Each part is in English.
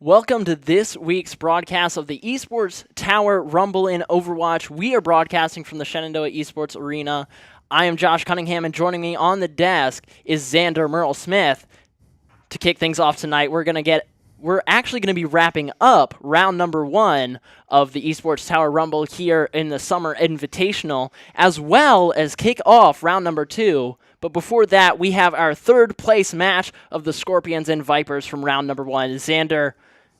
Welcome to this week's broadcast of the Esports Tower Rumble in Overwatch. We are broadcasting from the Shenandoah Esports Arena. I am Josh Cunningham, and joining me on the desk is Xander Merle Smith. To kick things off tonight, we're actually going to be wrapping up round number 1 of the Esports Tower Rumble here in the Summer Invitational, as well as kick off round number 2. But before that, we have our third place match of the Scorpions and Vipers from round number 1. Xander,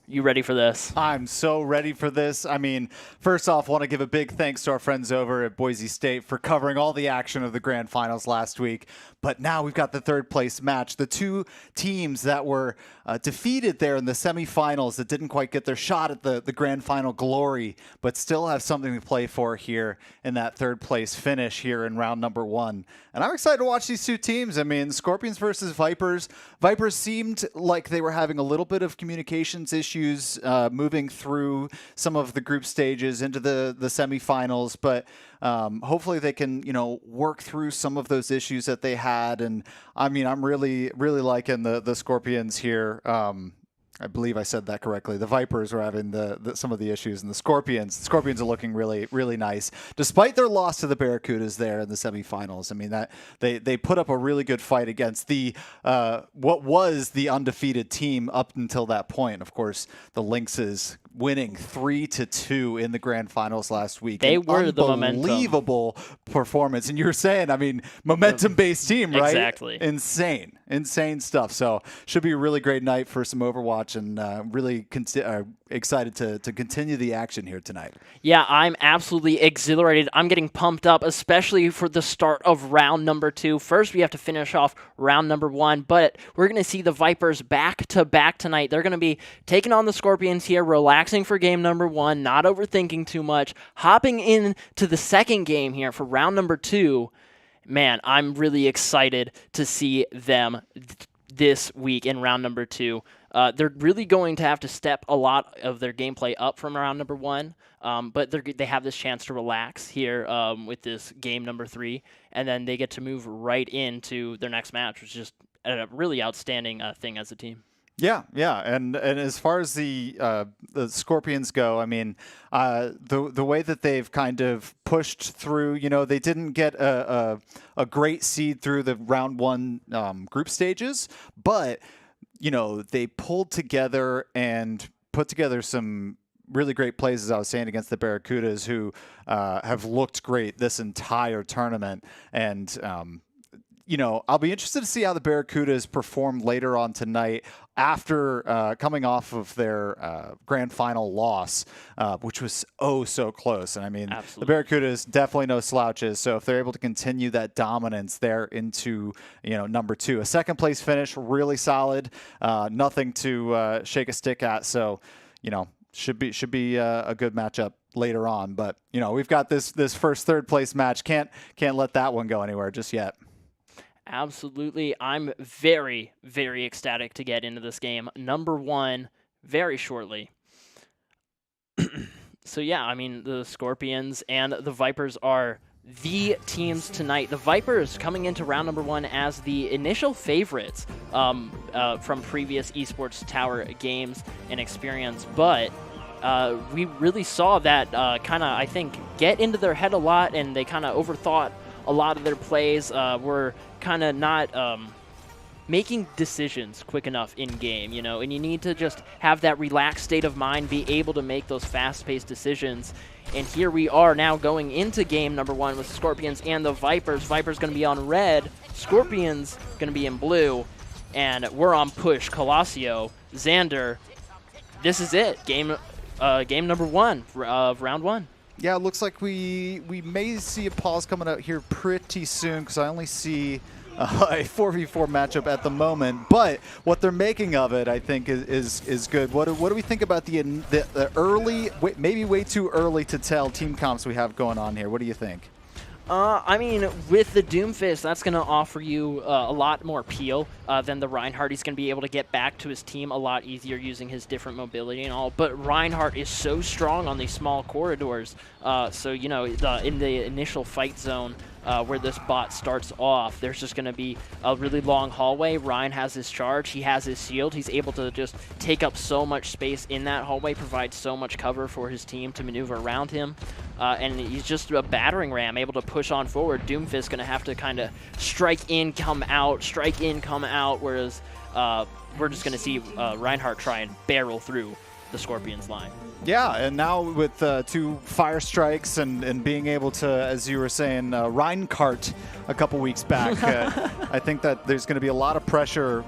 you ready for this? I'm so ready for this. I mean, first off, I want to give a big thanks to our friends over at Boise State for covering all the action of the grand finals last week. But now we've got the third place match. The two teams that were defeated there in the semifinals that didn't quite get their shot at the grand final glory, but still have something to play for here in that third place finish here in round number 1. And I'm excited to watch these two teams. I mean, Scorpions versus Vipers. Vipers seemed like they were having a little bit of communications issues moving through some of the group stages into the semifinals, but hopefully they can, work through some of those issues that they had. And I mean, I'm really liking the Scorpions here. I believe I said that correctly. The Vipers are having some of the issues, and the Scorpions are looking really nice, despite their loss to the Barracudas there in the semifinals. I mean, that they put up a really good fight against the what was the undefeated team up until that point. Of course, the Lynxes winning 3-2 in the grand finals last week. They were the momentum. Unbelievable performance. And you're saying, I mean, momentum-based team, right? Exactly. Insane stuff. So should be a really great night for some Overwatch, and really excited to continue the action here tonight. Yeah, I'm absolutely exhilarated. I'm getting pumped up, especially for the start of round number 2. First, we have to finish off round number 1, but we're going to see the Vipers back-to-back tonight. They're going to be taking on the Scorpions here, relaxing for game number 1, not overthinking too much, hopping into the second game here for round number 2. Man, I'm really excited to see them this week in round number 2. They're really going to have to step a lot of their gameplay up from round number 1, but they have this chance to relax here with this game number 3, and then they get to move right into their next match, which is just a really outstanding thing as a team. Yeah, and as far as the Scorpions go, I mean, the way that they've kind of pushed through, they didn't get a great seed through the round 1 group stages, but they pulled together and put together some really great plays, as I was saying, against the Barracudas, who have looked great this entire tournament. And I'll be interested to see how the Barracudas perform later on tonight after coming off of their grand final loss, which was so close. And I mean, Absolutely. The Barracudas definitely no slouches. So if they're able to continue that dominance there into number 2, a second place finish, really solid, nothing to shake a stick at. So should be a good matchup later on. But we've got this first third place match. Can't let that one go anywhere just yet. Absolutely. I'm very, very ecstatic to get into this game. Number 1 very shortly. So yeah, I mean, the Scorpions and the Vipers are the teams tonight. The Vipers coming into round number 1 as the initial favorites from previous Esports Tower games and experience, but we really saw that kind of, I think, get into their head a lot, and they kind of overthought a lot of their plays, were kind of not making decisions quick enough in game, and you need to just have that relaxed state of mind, be able to make those fast-paced decisions. And here we are now going into game number 1 with Scorpions and the Vipers. Vipers going to be on red, Scorpions going to be in blue, and we're on push. Colassio, Xander, this is it. Game number 1 of round 1. Yeah, it looks like we may see a pause coming out here pretty soon, because I only see a 4v4 matchup at the moment. But what they're making of it, I think, is good. What do we think about the early, maybe way too early to tell team comps we have going on here? What do you think? I mean, with the Doomfist, that's going to offer you a lot more peel than the Reinhardt. He's going to be able to get back to his team a lot easier using his different mobility and all. But Reinhardt is so strong on these small corridors. So, in the initial fight zone, where this bot starts off, there's just going to be a really long hallway. Ryan has his charge. He has his shield. He's able to just take up so much space in that hallway, provide so much cover for his team to maneuver around him. And he's just a battering ram, able to push on forward. Doomfist going to have to kind of strike in, come out, whereas we're just going to see Reinhardt try and barrel through the Scorpions line. Yeah, and now with 2 fire strikes and being able to, as you were saying, Reinhardt a couple weeks back, I think that there's going to be a lot of pressure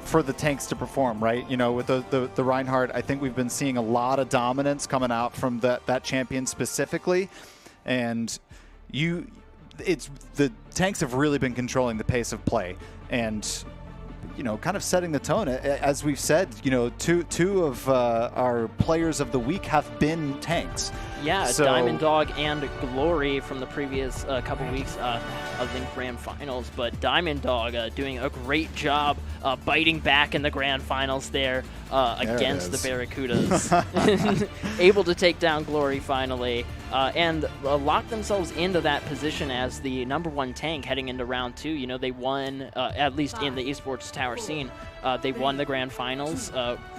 for the tanks to perform, right? You know, with the Reinhardt, I think we've been seeing a lot of dominance coming out from that champion specifically, and the tanks have really been controlling the pace of play, and you know, kind of setting the tone. As we've said, you know, two of our players of the week have been tanks. Yeah, so, Diamond Dog and Glory from the previous couple weeks of the Grand Finals. But Diamond Dog doing a great job biting back in the Grand Finals there against the Barracudas. Able to take down Glory finally and lock themselves into that position as the #1 tank heading into round 2. You know, they won, at least in the esports tower scene, they won the Grand Finals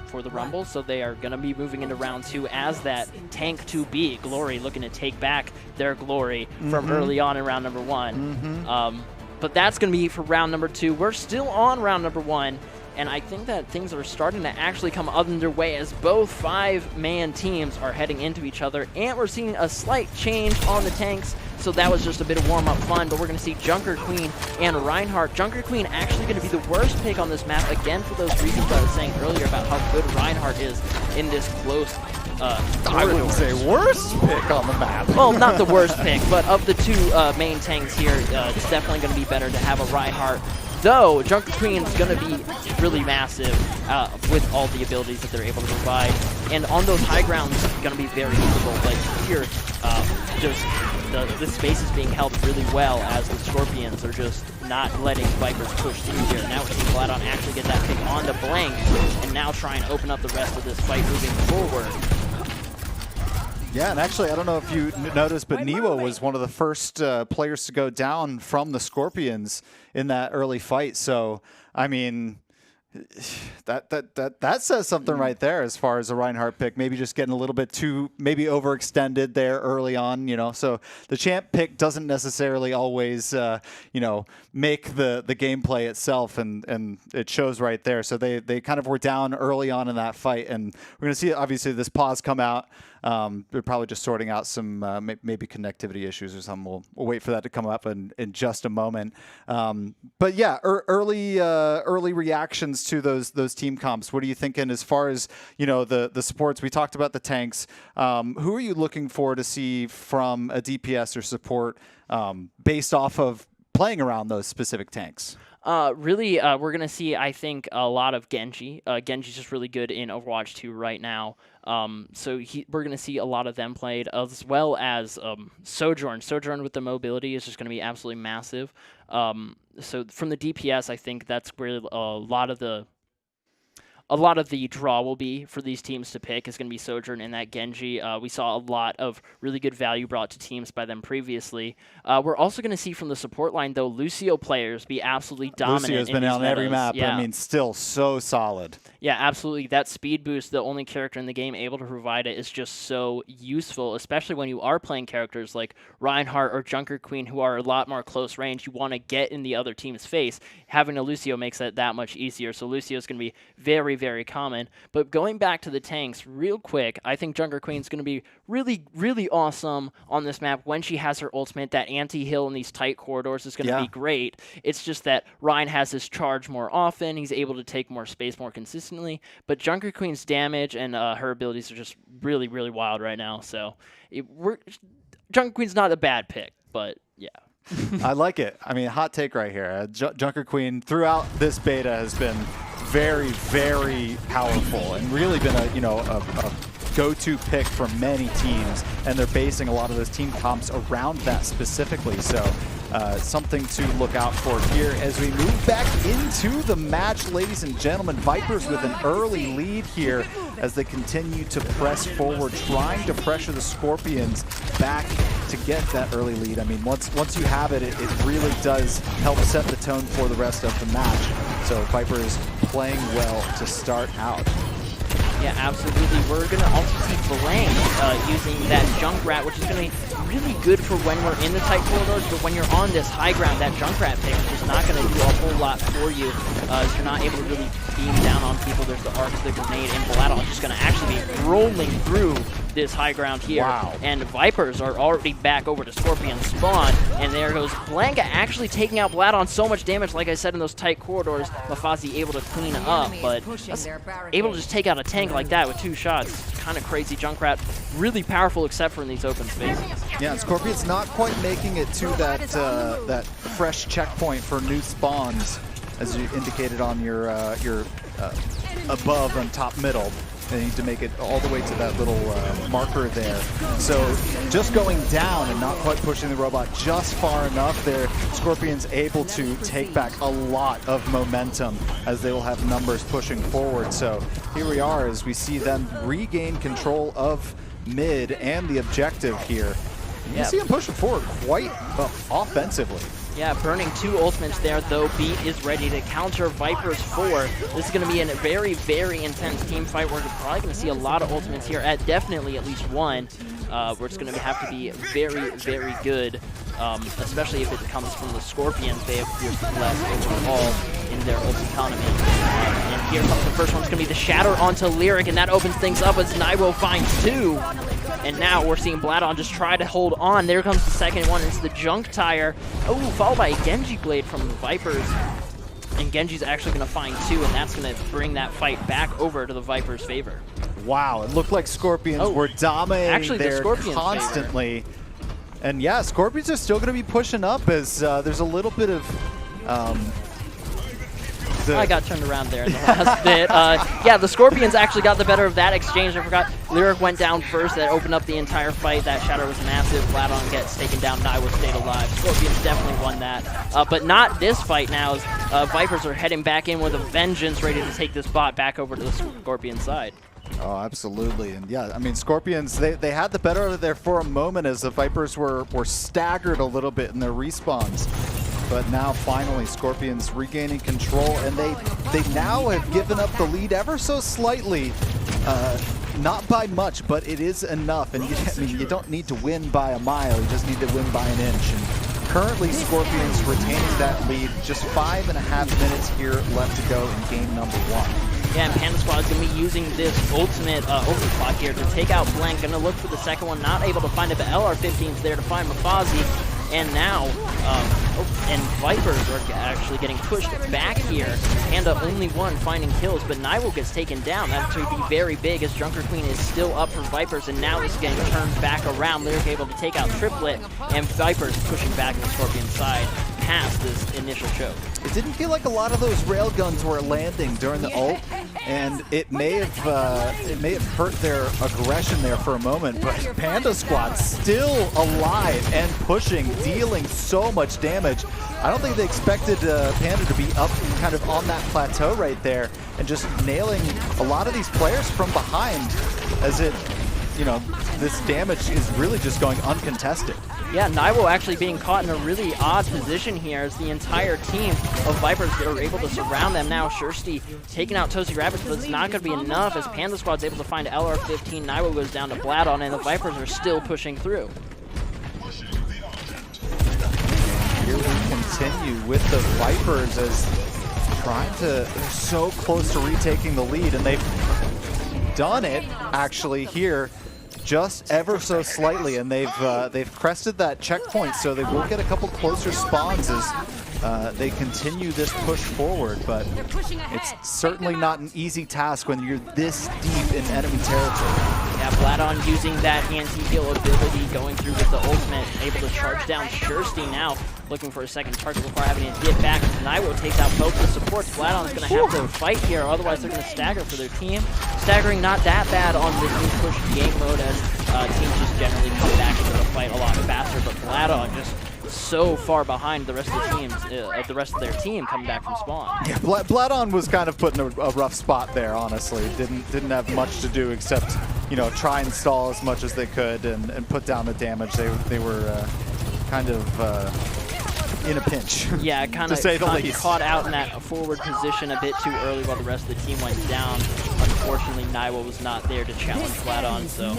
for the Rumble, so they are going to be moving into round 2 as that tank 2B. Glory looking to take back their glory from early on in round #1. But that's going to be for round #2. We're still on round #1, and I think that things are starting to actually come underway as both 5-man teams are heading into each other, and we're seeing a slight change on the tanks. So that was just a bit of warm-up fun, but we're going to see Junker Queen and Reinhardt. Junker Queen actually going to be the worst pick on this map, again, for those reasons I was saying earlier about how good Reinhardt is in this close I wouldn't say worst pick on the map. Well, not the worst pick, but of the 2 main tanks here, it's definitely going to be better to have a Reinhardt. Though, Junker Queen's going to be really massive with all the abilities that they're able to provide. And on those high grounds, it's going to be very useful. Like here, just the space is being held really well as the Scorpions are just not letting Vipers push through here. Now we're seeing Gladon actually get that pick on the Blank, and now try and open up the rest of this fight moving forward. Yeah, and actually, I don't know if you noticed, but Niwa was one of the first players to go down from the Scorpions in that early fight. So, I mean, that says something right there as far as a Reinhardt pick. Maybe just getting a little bit too maybe overextended there early on, you know. So the champ pick doesn't necessarily always, you know, make the gameplay itself, and it shows right there. So they kind of were down early on in that fight, and we're going to see obviously this pause come out. They're probably just sorting out some maybe connectivity issues or something. We'll wait for that to come up in just a moment. But yeah, early reactions to those team comps. What are you thinking as far as, you know, the supports? We talked about the tanks. Who are you looking for to see from a DPS or support based off of playing around those specific tanks? Really, we're going to see, I think, a lot of Genji. Genji's just really good in Overwatch 2 right now. So we're going to see a lot of them played, as well as Sojourn. Sojourn with the mobility is just going to be absolutely massive. So from the DPS, I think that's where a lot of the draw will be for these teams to pick is going to be Sojourn and that Genji. We saw a lot of really good value brought to teams by them previously. We're also going to see from the support line, though, Lucio players be absolutely dominant. Lucio's been on every map, yeah. I mean, still so solid. Yeah, absolutely. That speed boost, the only character in the game able to provide it, is just so useful, especially when you are playing characters like Reinhardt or Junker Queen, who are a lot more close range. You want to get in the other team's face. Having a Lucio makes it that much easier, so Lucio is going to be very, very common. But going back to the tanks real quick, I think Junker Queen's going to be really, really awesome on this map when she has her ultimate. That anti-heal in these tight corridors is going to be great. It's just that Ryan has his charge more often. He's able to take more space more consistently. But Junker Queen's damage and her abilities are just really, really wild right now. So Junker Queen's not a bad pick, but yeah. I like it. I mean, hot take right here. Junker Queen throughout this beta has been very, very powerful and really been a go-to pick for many teams, and they're basing a lot of those team comps around that specifically. So something to look out for here as we move back into the match, ladies and gentlemen. Vipers with an early lead here as they continue to press forward, trying to pressure the Scorpions back to get that early lead. I mean, once you have it, it really does help set the tone for the rest of the match. So Viper is playing well to start out. Yeah, absolutely. We're going to also see Blank using that Junkrat, which is going to be really good for when we're in the tight corridors, but when you're on this high ground, that Junkrat pick is just not going to do a whole lot for you. You're not able to really beam down on people. There's the arcs, the grenade, and Bladon just going to actually be rolling through this high ground here. Wow. And Vipers are already back over to Scorpion spawn, and there goes Blanca actually taking out Bladon. So much damage, like I said, in those tight corridors. Mafazi able to clean up, but able to just take out a tank like that with 2 shots. Kind of crazy. Junkrat, really powerful except for in these open spaces. Yeah, and Scorpion's not quite making it to that that fresh checkpoint for new spawns, as you indicated on your above and top middle. They need to make it all the way to that little marker there. So just going down and not quite pushing the robot just far enough there, Scorpion's able to take back a lot of momentum as they will have numbers pushing forward. So here we are as we see them regain control of mid and the objective here. And you see them pushing forward quite offensively. Yeah, burning 2 ultimates there, though Beat is ready to counter Viper's 4. This is going to be a very, very intense team fight. We're probably going to see a lot of ultimates here, definitely at least one, where it's going to have to be very, very good, especially if it comes from the Scorpions. They have less overall in their ult economy. And here comes the first one. It's going to be the Shatter onto Lyric, and that opens things up as Nairo finds 2. And now we're seeing Bladon just try to hold on. There comes the second one. It's the Junk Tire. Oh, followed by a Genji Blade from the Vipers. And Genji's actually going to find 2, and that's going to bring that fight back over to the Vipers' favor. Wow, it looked like Scorpions were dominating there constantly. Favor. And yeah, Scorpions are still going to be pushing up as there's a little bit of... I got turned around there in the last bit. Yeah, the Scorpions actually got the better of that exchange. I forgot Lyric went down first. That opened up the entire fight. That Shatter was massive. Bladon gets taken down. Nairo stayed alive. Scorpions definitely won that. But not this fight now, as Vipers are heading back in with a vengeance, ready to take this bot back over to the Scorpion side. Oh, absolutely. And yeah, I mean, Scorpions, they had the better of it there for a moment as the Vipers were staggered a little bit in their respawns. But now finally Scorpions regaining control, and they now have given up the lead ever so slightly. Not by much, but it is enough. And you don't need to win by a mile, you just need to win by an inch. And currently Scorpions retaining that lead, just 5.5 minutes here left to go in game number 1. Yeah, and Panda Squad is going to be using this ultimate overclock here to take out Blank. Going to look for the second one, not able to find it, but LR-15's there to find Mafazi. And now, and Vipers are actually getting pushed back here. Panda only one finding kills, but Nairo gets taken down. That would be very big as Junker Queen is still up for Vipers, and now this is getting turned back around. Lyric able to take out Triplet, and Vipers pushing back on the Scorpion side past this initial choke. It didn't feel like a lot of those railguns were landing during the ult, and it may have hurt their aggression there for a moment, but Panda Squad still alive and pushing, dealing so much damage. I don't think they expected Panda to be up kind of on that plateau right there and just nailing a lot of these players from behind, as it, you know, this damage is really just going uncontested. Yeah, Nairo actually being caught in a really odd position here as the entire team of Vipers are able to surround them now. Shirsty taking out Toasty Rabbits, but it's not going to be enough as Panda Squad's able to find LR-15. Nairo goes down to Bladon, and the Vipers are still pushing through. Here we continue with the Vipers as they're so close to retaking the lead, and they've done it actually here just ever so slightly, and they've crested that checkpoint, so they will get a couple closer spawns as they continue this push forward. But it's certainly not an easy task when you're this deep in enemy territory. Yeah, Bladon using that anti-heal ability, going through with the ultimate, able to charge down Shirsty now, looking for a second target before having to get back. Nairo takes out both the supports. Bladon's going to have to fight here, otherwise they're going to stagger for their team. Staggering not that bad on this new push game mode as teams just generally come back into the fight a lot faster, but Bladon just so far behind the rest of the teams, the rest of their team coming back from spawn. Yeah, Bladon was kind of put in a rough spot there, honestly. Didn't have much to do except try and stall as much as they could and put down the damage. They were kind of in a pinch. Yeah, kind of caught out in that forward position a bit too early while the rest of the team went down. Unfortunately, Naiwo was not there to challenge Flaton, so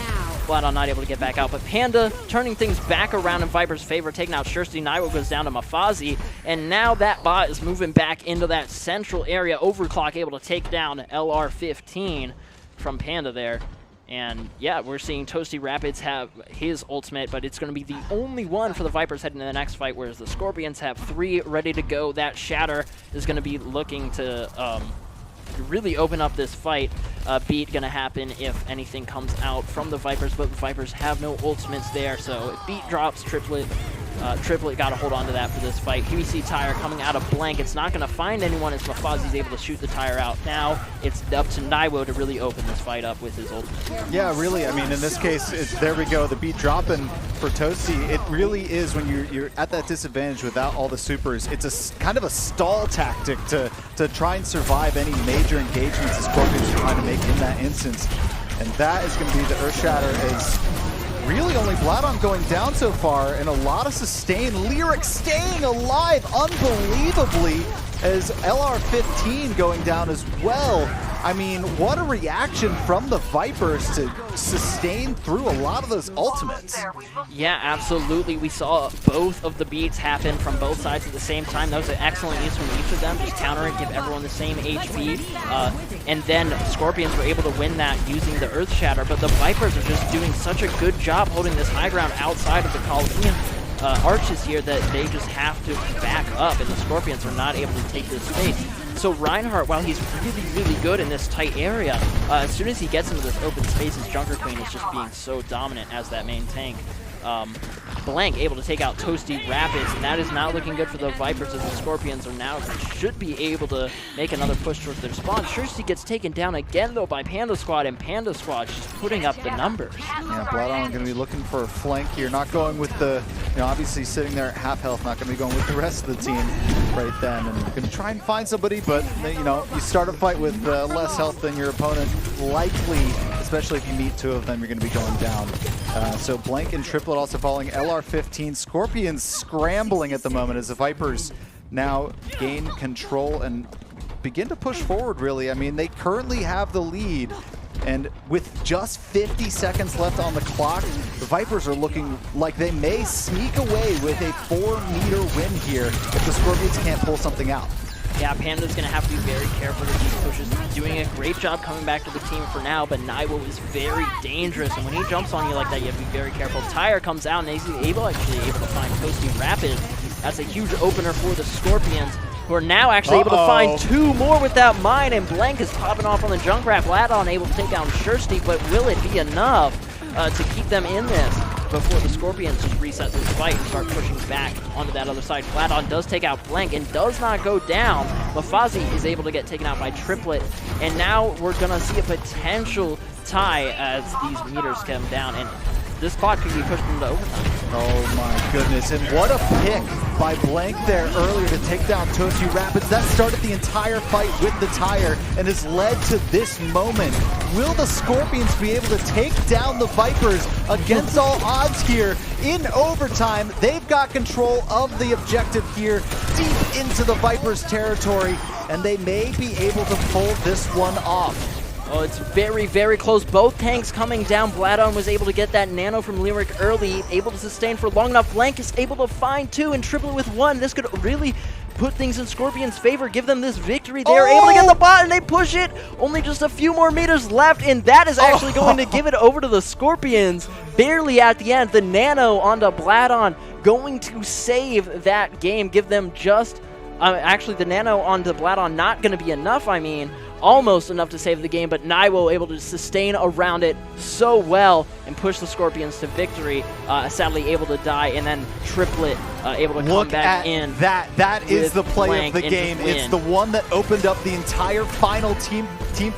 Flaton not able to get back out. But Panda turning things back around in Viper's favor, taking out Shirsty. Naiwo goes down to Mafazi, and now that bot is moving back into that central area. Overclock able to take down LR15 from Panda there. And yeah, we're seeing Toasty Rapids have his ultimate, but it's going to be the only one for the Vipers heading to the next fight, whereas the Scorpions have 3 ready to go. That Shatter is going to be looking to really open up this fight. Beat going to happen if anything comes out from the Vipers, but the Vipers have no ultimates there, so if Beat drops, Triplet got to hold on to that for this fight. QBC Tire coming out of blank. It's not going to find anyone as Mafazi's able to shoot the Tire out. Now it's up to Naiwo to really open this fight up with his ultimate. Yeah, really. I mean, in this case, there we go. The Beat dropping for Toasty. It really is when you're at that disadvantage without all the supers. It's a kind of a stall tactic to try and survive any major engagements the Scorpions are trying to make in that instance. And that is going to be the Earth Shatter as really only Bladon going down so far, and a lot of sustain. Lyric staying alive unbelievably as LR15 going down as well. I mean, what a reaction from the Vipers to sustain through a lot of those ultimates. Yeah, absolutely. We saw both of the beats happen from both sides at the same time. That was an excellent use from each of them. Just counter it, give everyone the same HP. And then Scorpions were able to win that using the Earth Shatter. But the Vipers are just doing such a good job holding this high ground outside of the Coliseum arches here that they just have to back up, and the Scorpions are not able to take this space. So Reinhardt, while he's really, really good in this tight area, as soon as he gets into this open space, his Junker Queen is just being so dominant as that main tank. Blank able to take out Toasty Rapids, and that is not looking good for the Vipers as the Scorpions are now should be able to make another push towards their spawn. Shirsty gets taken down again though by Panda Squad, and Panda Squad just putting up the numbers. Yeah, Bloodhound going to be looking for a flank here, not going with the, obviously sitting there at half health, not going to be going with the rest of the team right then, and going to try and find somebody, but you start a fight with less health than your opponent, likely, especially if you meet 2 of them, you're going to be going down. So Blank and Triplet also following LR15. Scorpions scrambling at the moment as the Vipers now gain control and begin to push forward, really. I mean, they currently have the lead, and with just 50 seconds left on the clock, the Vipers are looking like they may sneak away with a 4-meter win here if the Scorpions can't pull something out. Yeah, Panda's going to have to be very careful with these pushes. He's doing a great job coming back to the team for now, but Naiwo is very dangerous, and when he jumps on you like that, you have to be very careful. Tire comes out, and he's able to find Toasty Rapid. That's a huge opener for the Scorpions, who are now actually able to find 2 more with that mine, and Blank is popping off on the Junkrat. Vladon able to take down Shirsty, but will it be enough to keep them in this before the Scorpions just reset this fight and start pushing back onto that other side? Flaton does take out Blank and does not go down. Mafazi is able to get taken out by Triplet, and now we're going to see a potential tie as these meters come down, and this spot could be pushed into overtime. Oh my goodness, and what a pick by Blank there earlier to take down Toasty Rapids. That started the entire fight with the Tire and has led to this moment. Will the Scorpions be able to take down the Vipers against all odds here in overtime? They've got control of the objective here, deep into the Vipers territory, and they may be able to pull this one off. Oh, it's very, very close. Both tanks coming down. Bladon was able to get that nano from Lyric early, able to sustain for long enough. Blank is able to find 2 and Triplet with 1. This could really put things in Scorpion's favor, give them this victory. They are able to get the bot, and they push it. Only just a few more meters left, and that is actually going to give it over to the Scorpions. Barely at the end. The nano onto Bladon going to save that game, give them just... actually, the nano onto Bladon not going to be enough, almost enough to save the game, but Naiwo able to sustain around it so well and push the Scorpions to victory. Sadly able to die, and then Triplet able to come back in. That is the play of the game. It's the one that opened up the entire final team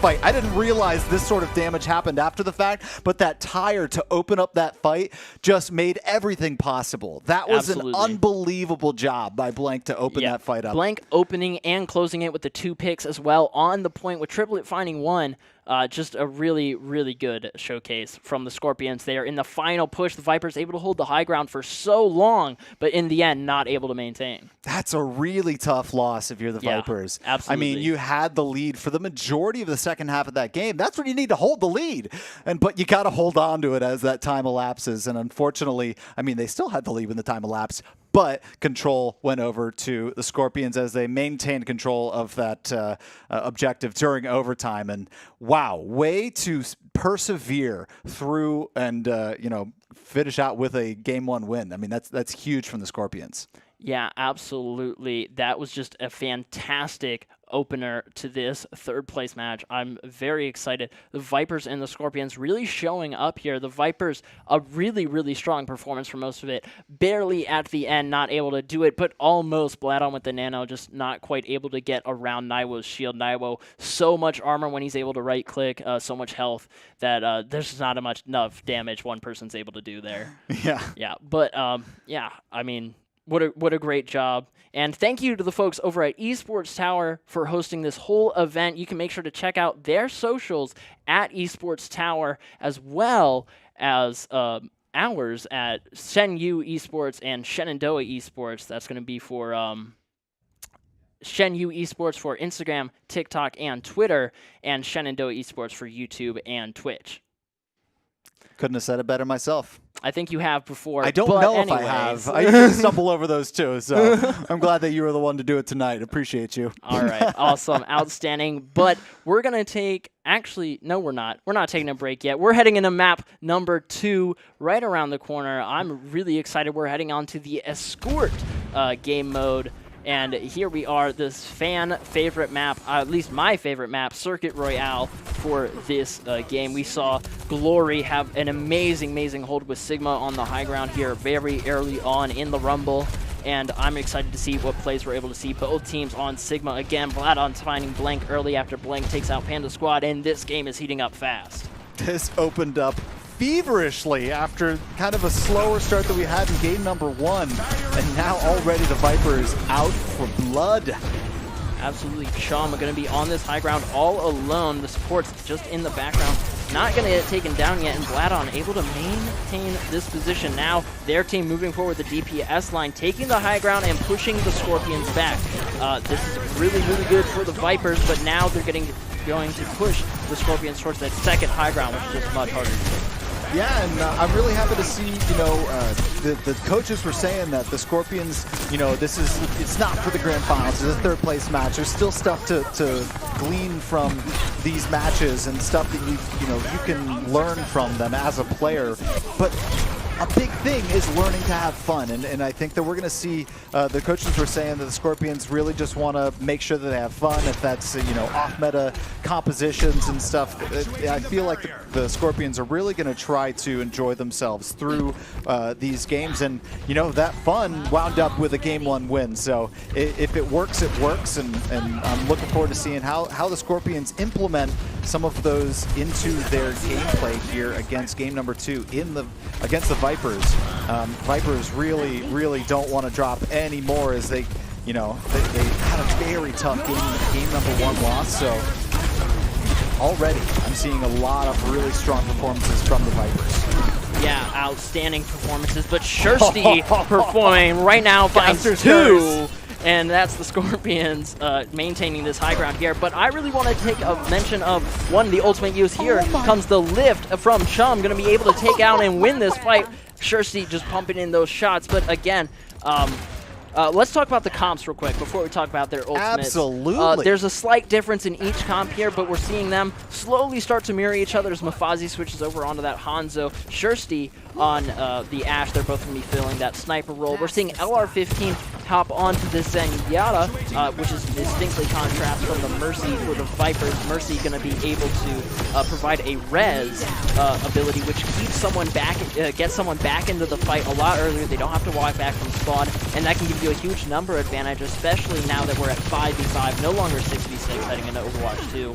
fight. I didn't realize this sort of damage happened after the fact, but that Tire to open up that fight just made everything possible. That was an unbelievable job by Blank to open that fight up. Blank opening and closing it with the 2 picks as well on the point point with Triplet finding 1. Just a really, really good showcase from the Scorpions there. In the final push, the Vipers able to hold the high ground for so long, but in the end, not able to maintain. That's a really tough loss if you're the Vipers. Absolutely. I mean, you had the lead for the majority of the second half of that game. That's when you need to hold the lead. But you got to hold on to it as that time elapses. And unfortunately, I mean, they still had the lead when the time elapsed, but control went over to the Scorpions as they maintained control of that objective during overtime. And wow, way to persevere through and finish out with a game 1 win. I mean, that's huge from the Scorpions. Yeah, absolutely. That was just a fantastic opener to this third place match. I'm very excited. The Vipers and the Scorpions really showing up here. The Vipers, a really, really strong performance for most of it. Barely at the end, not able to do it, but almost. Bladon with the nano, just not quite able to get around Naiwo's shield. Naiwo, so much armor when he's able to right-click, so much health that there's not enough damage one person's able to do there. Yeah. Yeah, but yeah, I mean, what a great job. And thank you to the folks over at Esports Tower for hosting this whole event. You can make sure to check out their socials at Esports Tower, as well as ours at Shenyu Esports and Shenandoah Esports. That's going to be for Shenyu Esports for Instagram, TikTok, and Twitter, and Shenandoah Esports for YouTube and Twitch. Couldn't have said it better myself. I think you have before. I don't know if I have. I usually stumble over those too, so I'm glad that you were the one to do it tonight. Appreciate you. All right. Awesome. Outstanding. But we're going to take... Actually, no, we're not. We're not taking a break yet. We're heading into map number 2 right around the corner. I'm really excited. We're heading on to the Escort game mode. And here we are, this fan favorite map, at least my favorite map, Circuit Royale for this game. We saw Glory have an amazing hold with Sigma on the high ground here very early on in the Rumble. And I'm excited to see what plays we're able to see. Both teams on Sigma again. Bladon's finding Blank early after Blank takes out Panda Squad, and this game is heating up fast. This opened up feverishly after kind of a slower start that we had in game number 1. And now already the Vipers out for blood. Absolutely. Chum are going to be on this high ground all alone. The support's just in the background. Not going to get taken down yet, and Bladon able to maintain this position. Now their team moving forward the DPS line, taking the high ground and pushing the Scorpions back. This is really, really good for the Vipers, but now they're going to push the Scorpions towards that second high ground, which is just much harder to do. Yeah, and I'm really happy to see, the coaches were saying that the Scorpions, it's not for the grand finals. It's a third place match. There's still stuff to glean from these matches and stuff that you can learn from them as a player. But a big thing is learning to have fun, and I think that we're going to see the coaches were saying that the Scorpions really just want to make sure that they have fun. If that's off-meta compositions and stuff, I feel like the Scorpions are really going to try to enjoy themselves through these games, and that fun wound up with a game 1 win. So if it works, it works, and I'm looking forward to seeing how the Scorpions implement some of those into their gameplay here against game number 2 against the Vipers. Vipers really don't want to drop any more, as they had a very tough game number 1 loss. So already I'm seeing a lot of really strong performances from the Vipers. Yeah, outstanding performances, but Shursty performing right now finds 2. And that's the Scorpions maintaining this high ground here. But I really want to take a mention of the ultimate use here. Comes the lift from Chum, going to be able to take out and win this fight. Shursty just pumping in those shots. But again, let's talk about the comps real quick before we talk about their ultimates. Absolutely. There's a slight difference in each comp here, but we're seeing them slowly start to mirror each other as Mafazi switches over onto that Hanzo. Shursty on the Ashe, they're both going to be filling that sniper role. We're seeing LR15 hop onto this Zenyatta, which is distinctly contrast from the Mercy for the Vipers. Mercy going to be able to provide a res ability, which keeps someone back, gets someone back into the fight a lot earlier. They don't have to walk back from spawn, and that can give you a huge number advantage, especially now that we're at 5v5, no longer 6v6 heading into Overwatch 2.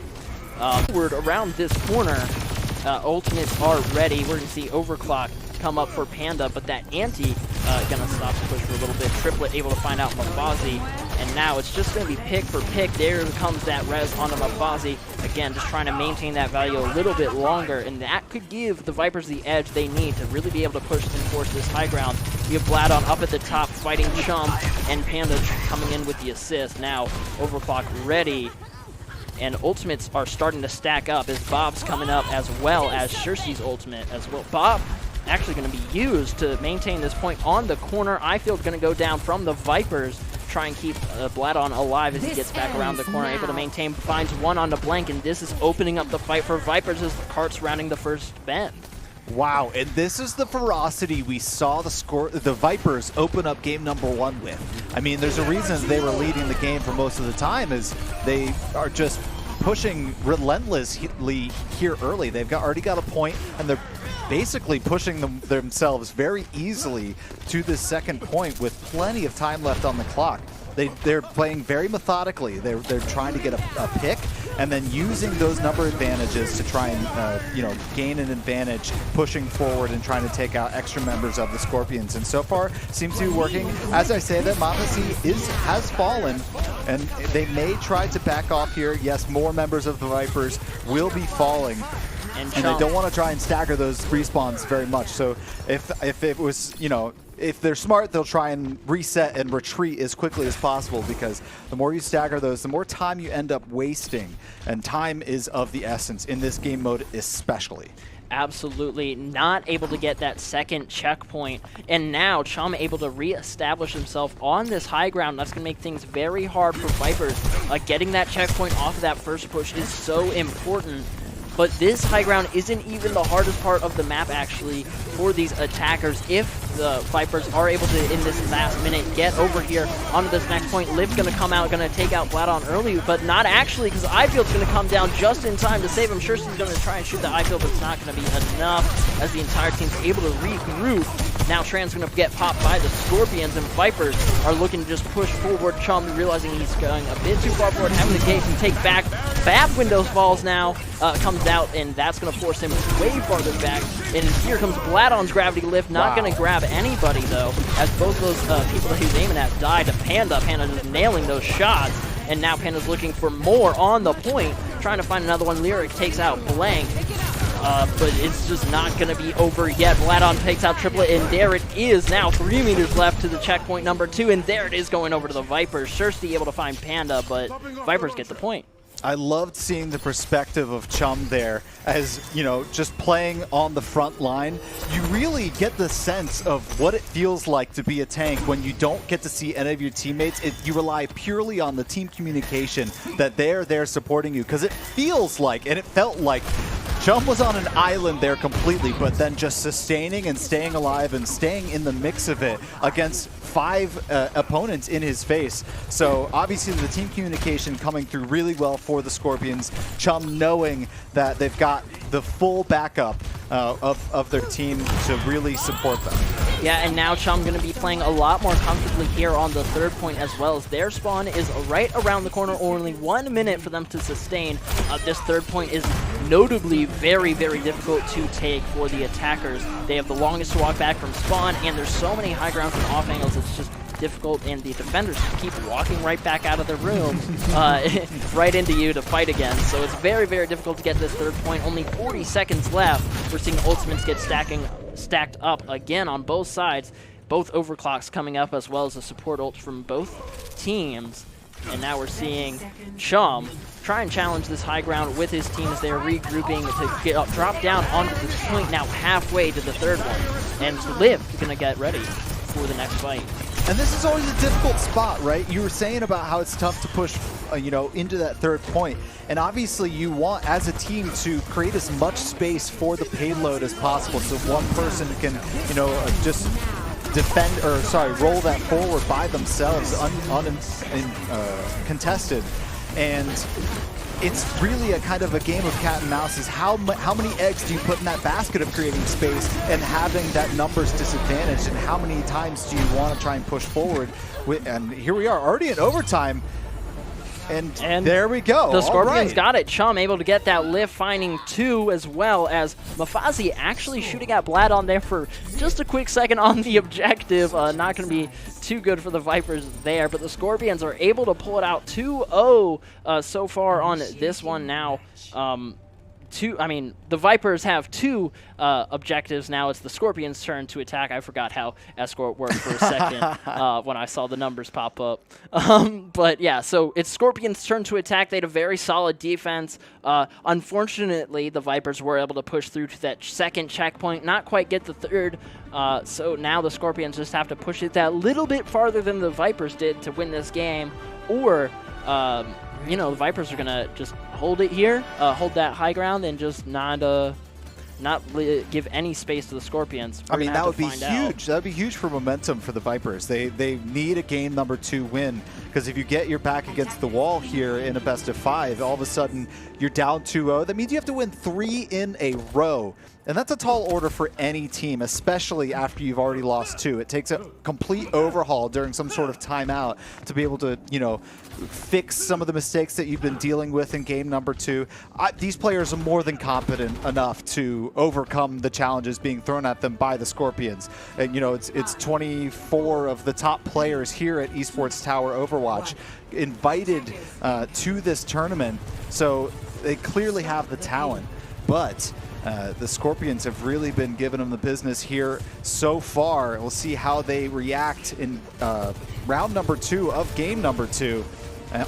Forward around this corner, ultimates are ready. We're going to see Overclock come up for Panda, but that anti gonna stop the push for a little bit. Triplet able to find out Mafazi, and now it's just gonna be pick for pick. There comes that res onto Mafazi. Again, just trying to maintain that value a little bit longer, and that could give the Vipers the edge they need to really be able to push and force this high ground. We have Bladon up at the top fighting Chum, and Panda coming in with the assist. Now, Overclock ready, and ultimates are starting to stack up as Bob's coming up as well as Shirsty's ultimate as well. Bob actually going to be used to maintain this point on the corner. iField going to go down from the Vipers, try and keep Bladon alive as he gets back around the corner, able to maintain, finds one on the blank, and this is opening up the fight for Vipers as the cart's rounding the first bend. Wow, and this is the ferocity we saw the Vipers open up game number 1 with. I mean, there's a reason they were leading the game for most of the time, is they are just pushing relentlessly here early. They've already got a point, and they're basically pushing themselves very easily to this second point with plenty of time left on the clock. They're playing very methodically. They're trying to get a pick and then using those number advantages to try and gain an advantage, pushing forward and trying to take out extra members of the Scorpions. And so far, seems to be working. As I say that, Mafasi has fallen, and they may try to back off here. Yes, more members of the Vipers will be falling. And they don't want to try and stagger those respawns very much. So if it was, if they're smart, they'll try and reset and retreat as quickly as possible, because the more you stagger those, the more time you end up wasting. And time is of the essence in this game mode especially. Absolutely not able to get that second checkpoint, and now Chum able to re-establish himself on this high ground. That's going to make things very hard for Vipers. Getting that checkpoint off of that first push is so important. But this high ground isn't even the hardest part of the map, actually, for these attackers. If the Vipers are able to, in this last minute, get over here onto this next point, Liv's going to come out, going to take out Bladon early, but not actually, because iField's going to come down just in time to save him. Shirsty's going to try and shoot the iField, but it's not going to be enough as the entire team's able to regroup. Now Tran's going to get popped by the Scorpions, and Vipers are looking to just push forward. Chum realizing he's going a bit too far forward, having the gate and take back. Bad Windows falls now, comes out, and that's going to force him way farther back. And here comes Bladon's gravity lift, not going to grab anybody though, as both those people that he was aiming at died to Panda. Panda just nailing those shots, and now Panda's looking for more on the point, trying to find another one. Lyric takes out Blank. But it's just not going to be over yet. Bladon takes out Triplet, and there it is. Now 3 meters left to the checkpoint number 2, and there it is going over to the Vipers. Shirsty able to find Panda, but Vipers get the point. I loved seeing the perspective of Chum there as, just playing on the front line. You really get the sense of what it feels like to be a tank when you don't get to see any of your teammates. You rely purely on the team communication that they're there supporting you, because it feels like, and it felt like, Chum was on an island there completely, but then just sustaining and staying alive and staying in the mix of it against 5 opponents in his face. So obviously the team communication coming through really well for the Scorpions. Chum knowing that they've got the full backup of their team to really support them. Yeah, and now Chum going to be playing a lot more comfortably here on the third point, as well as their spawn is right around the corner, only 1 minute for them to sustain. This third point is notably very, very difficult to take for the attackers. They have the longest to walk back from spawn, and there's so many high grounds and off angles, it's just difficult, and the defenders keep walking right back out of the room right into you to fight again. So it's very, very difficult to get this third point. Only 40 seconds left. We're seeing ultimates get stacked up again on both sides. Both overclocks coming up, as well as a support ult from both teams. And now we're seeing Chum try and challenge this high ground with his team as they're regrouping to drop down onto the point now halfway to the third one. And Liv is going to get ready for the next fight. And this is always a difficult spot, right? You were saying about how it's tough to push, into that third point. And obviously you want, as a team, to create as much space for the payload as possible so one person can, just defend, roll that forward by themselves, contested. And it's really a kind of a game of cat and mouse. Is how many eggs do you put in that basket of creating space and having that numbers disadvantage, and how many times do you want to try and push forward? And here we are already in overtime. And there we go. The Scorpions got it. Chum able to get that lift, finding 2 as well as Mafazi actually shooting at Blad on there for just a quick second on the objective. Not going to be too good for the Vipers there, but the Scorpions are able to pull it out 2-0 so far on this one now. The Vipers have 2 objectives now. It's the Scorpions' turn to attack. I forgot how Escort worked for a second when I saw the numbers pop up. But yeah, so it's Scorpions' turn to attack. They had a very solid defense. Unfortunately, the Vipers were able to push through to that second checkpoint, not quite get the third. So now the Scorpions just have to push it that little bit farther than the Vipers did to win this game, or the Vipers are going to just hold it here, hold that high ground, and just not give any space to the Scorpions. I mean, that would be huge. That would be huge for momentum for the Vipers. They need a game number 2 win, because if you get your back against the wall here in a best of 5, all of a sudden you're down 2-0. That means you have to win 3 in a row. And that's a tall order for any team, especially after you've already lost 2. It takes a complete overhaul during some sort of timeout to be able to, fix some of the mistakes that you've been dealing with in game number 2. These players are more than competent enough to overcome the challenges being thrown at them by the Scorpions. And, it's 24 of the top players here at Esports Tower Overwatch invited to this tournament. So they clearly have the talent. But the Scorpions have really been giving them the business here so far. We'll see how they react in round number 2 of game number 2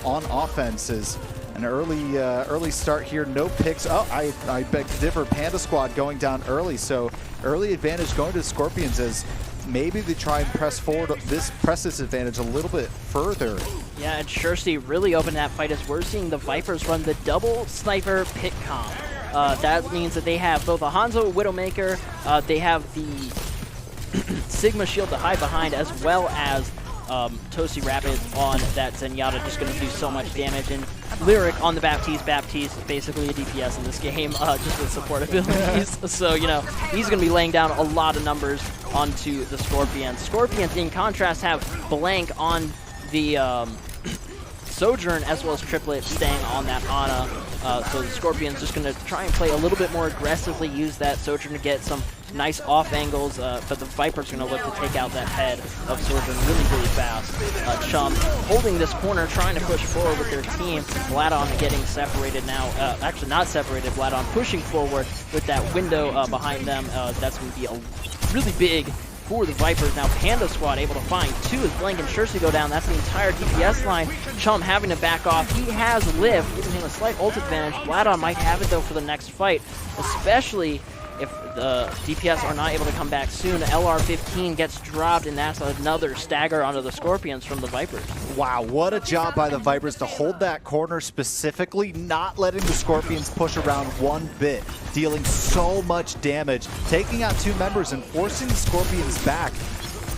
on offenses. An early start here, no picks. Oh, I beg to differ. Panda Squad going down early, so early advantage going to the Scorpions as maybe they try and press this advantage a little bit further. Yeah, and Shirsty really opened that fight as we're seeing the Vipers run the double sniper pick comp. That means that they have both a Hanzo Widowmaker, they have the Sigma Shield to hide behind, as well as Toasty Rapid on that Zenyatta, just going to do so much damage. And Lyric on the Baptiste. Baptiste is basically a DPS in this game, just with support abilities. So, he's going to be laying down a lot of numbers onto the Scorpions. Scorpions, in contrast, have Blank on the Sojourn, as well as Triplet staying on that Ana. So the Scorpions just going to try and play a little bit more aggressively, use that Sojourn to get some nice off angles, but the Vipers are going to look to take out that head of Sojourn really, really fast. Chum holding this corner, trying to push forward with their team. Vladon getting separated now. Actually, not separated. Vladon pushing forward with that window behind them. That's going to be a really big for the Vipers. Now Panda Squad able to find 2 as Blank and Shirsty go down. That's the entire DPS line. Chum having to back off. He has lift, giving him a slight ult advantage. Vladon might have it though for the next fight, especially if the DPS are not able to come back soon. LR15 gets dropped, and that's another stagger onto the Scorpions from the Vipers. Wow, what a job by the Vipers to hold that corner specifically, not letting the Scorpions push around one bit, dealing so much damage, taking out 2 members and forcing the Scorpions back.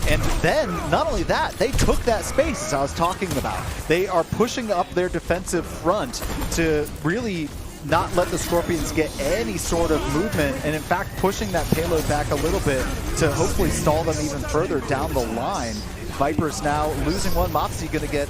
And then, not only that, they took that space, as I was talking about. They are pushing up their defensive front to really not let the Scorpions get any sort of movement, and in fact pushing that payload back a little bit to hopefully stall them even further down the line. Vipers now losing 1. Mopsy going to get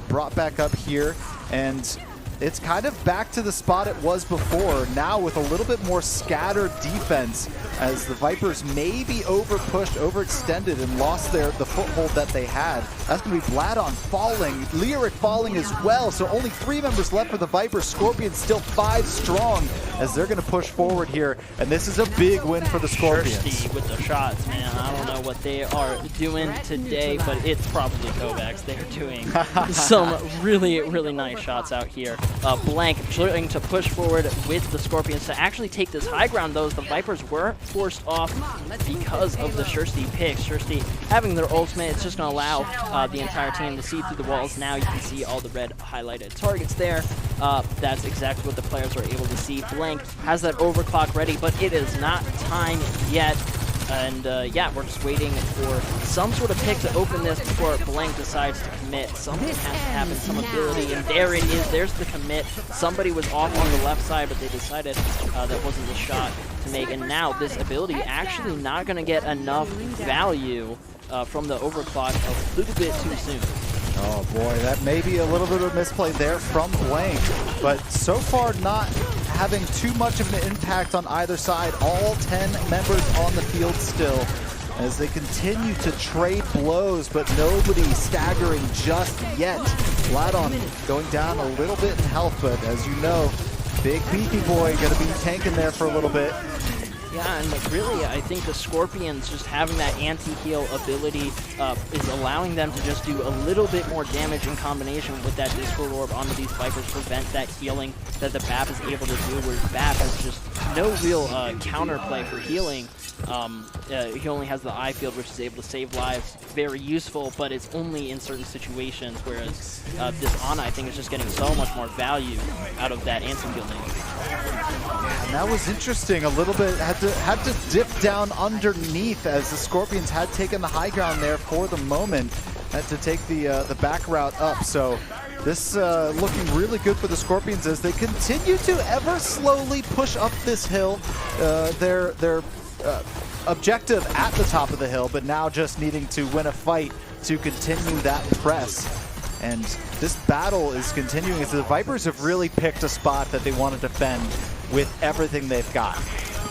brought back up here, and it's kind of back to the spot it was before, now with a little bit more scattered defense, as the Vipers maybe over-pushed, overextended, and lost the foothold that they had. That's going to be Vladon falling, Lyric falling as well, so only 3 members left for the Vipers. Scorpions still 5 strong as they're going to push forward here, and this is a big win for the Scorpions. Shirsty with the shots, man. I don't know what they are doing today, but it's probably Kovacs. They're doing some really, really nice shots out here. Blank trying to push forward with the Scorpions to actually take this high ground, though. The Vipers were forced off because of the Shirsty picks. Shirsty having their ultimate, it's just going to allow the entire team to see through the walls. Now you can see all the red highlighted targets there. That's exactly what the players are able to see. Blank has that overclock ready, but it is not time yet. And yeah, we're just waiting for some sort of pick to open this before Blank decides to commit. Something has to happen, some ability, and there it is. There's the commit. Somebody was off on the left side, but they decided that wasn't the shot to make. And now this ability actually not going to get enough value from the overclock a little bit too soon. Oh boy, that may be a little bit of a misplay there from Blank, but so far not having too much of an impact on either side. All 10 members on the field still as they continue to trade blows, but nobody staggering just yet. Ladon going down a little bit in health, but as you know, big beefy boy gonna be tanking there for a little bit. Yeah, and really, I think the Scorpions just having that anti-heal ability is allowing them to just do a little bit more damage in combination with that Discord Orb onto these Vipers, prevent that healing that the BAP is able to do, where BAP has just no real counterplay for healing. He only has the eye field, which is able to save lives. Very useful, but it's only in certain situations, whereas this Ana, I think, is just getting so much more value out of that anti-healing. And that was interesting. A little bit had to dip down underneath as the Scorpions had taken the high ground there for the moment. Had to take the back route up. So this looking really good for the Scorpions as they continue to ever slowly push up this hill. Their objective at the top of the hill, but now just needing to win a fight to continue that press. And this battle is continuing as the Vipers have really picked a spot that they want to defend with everything they've got.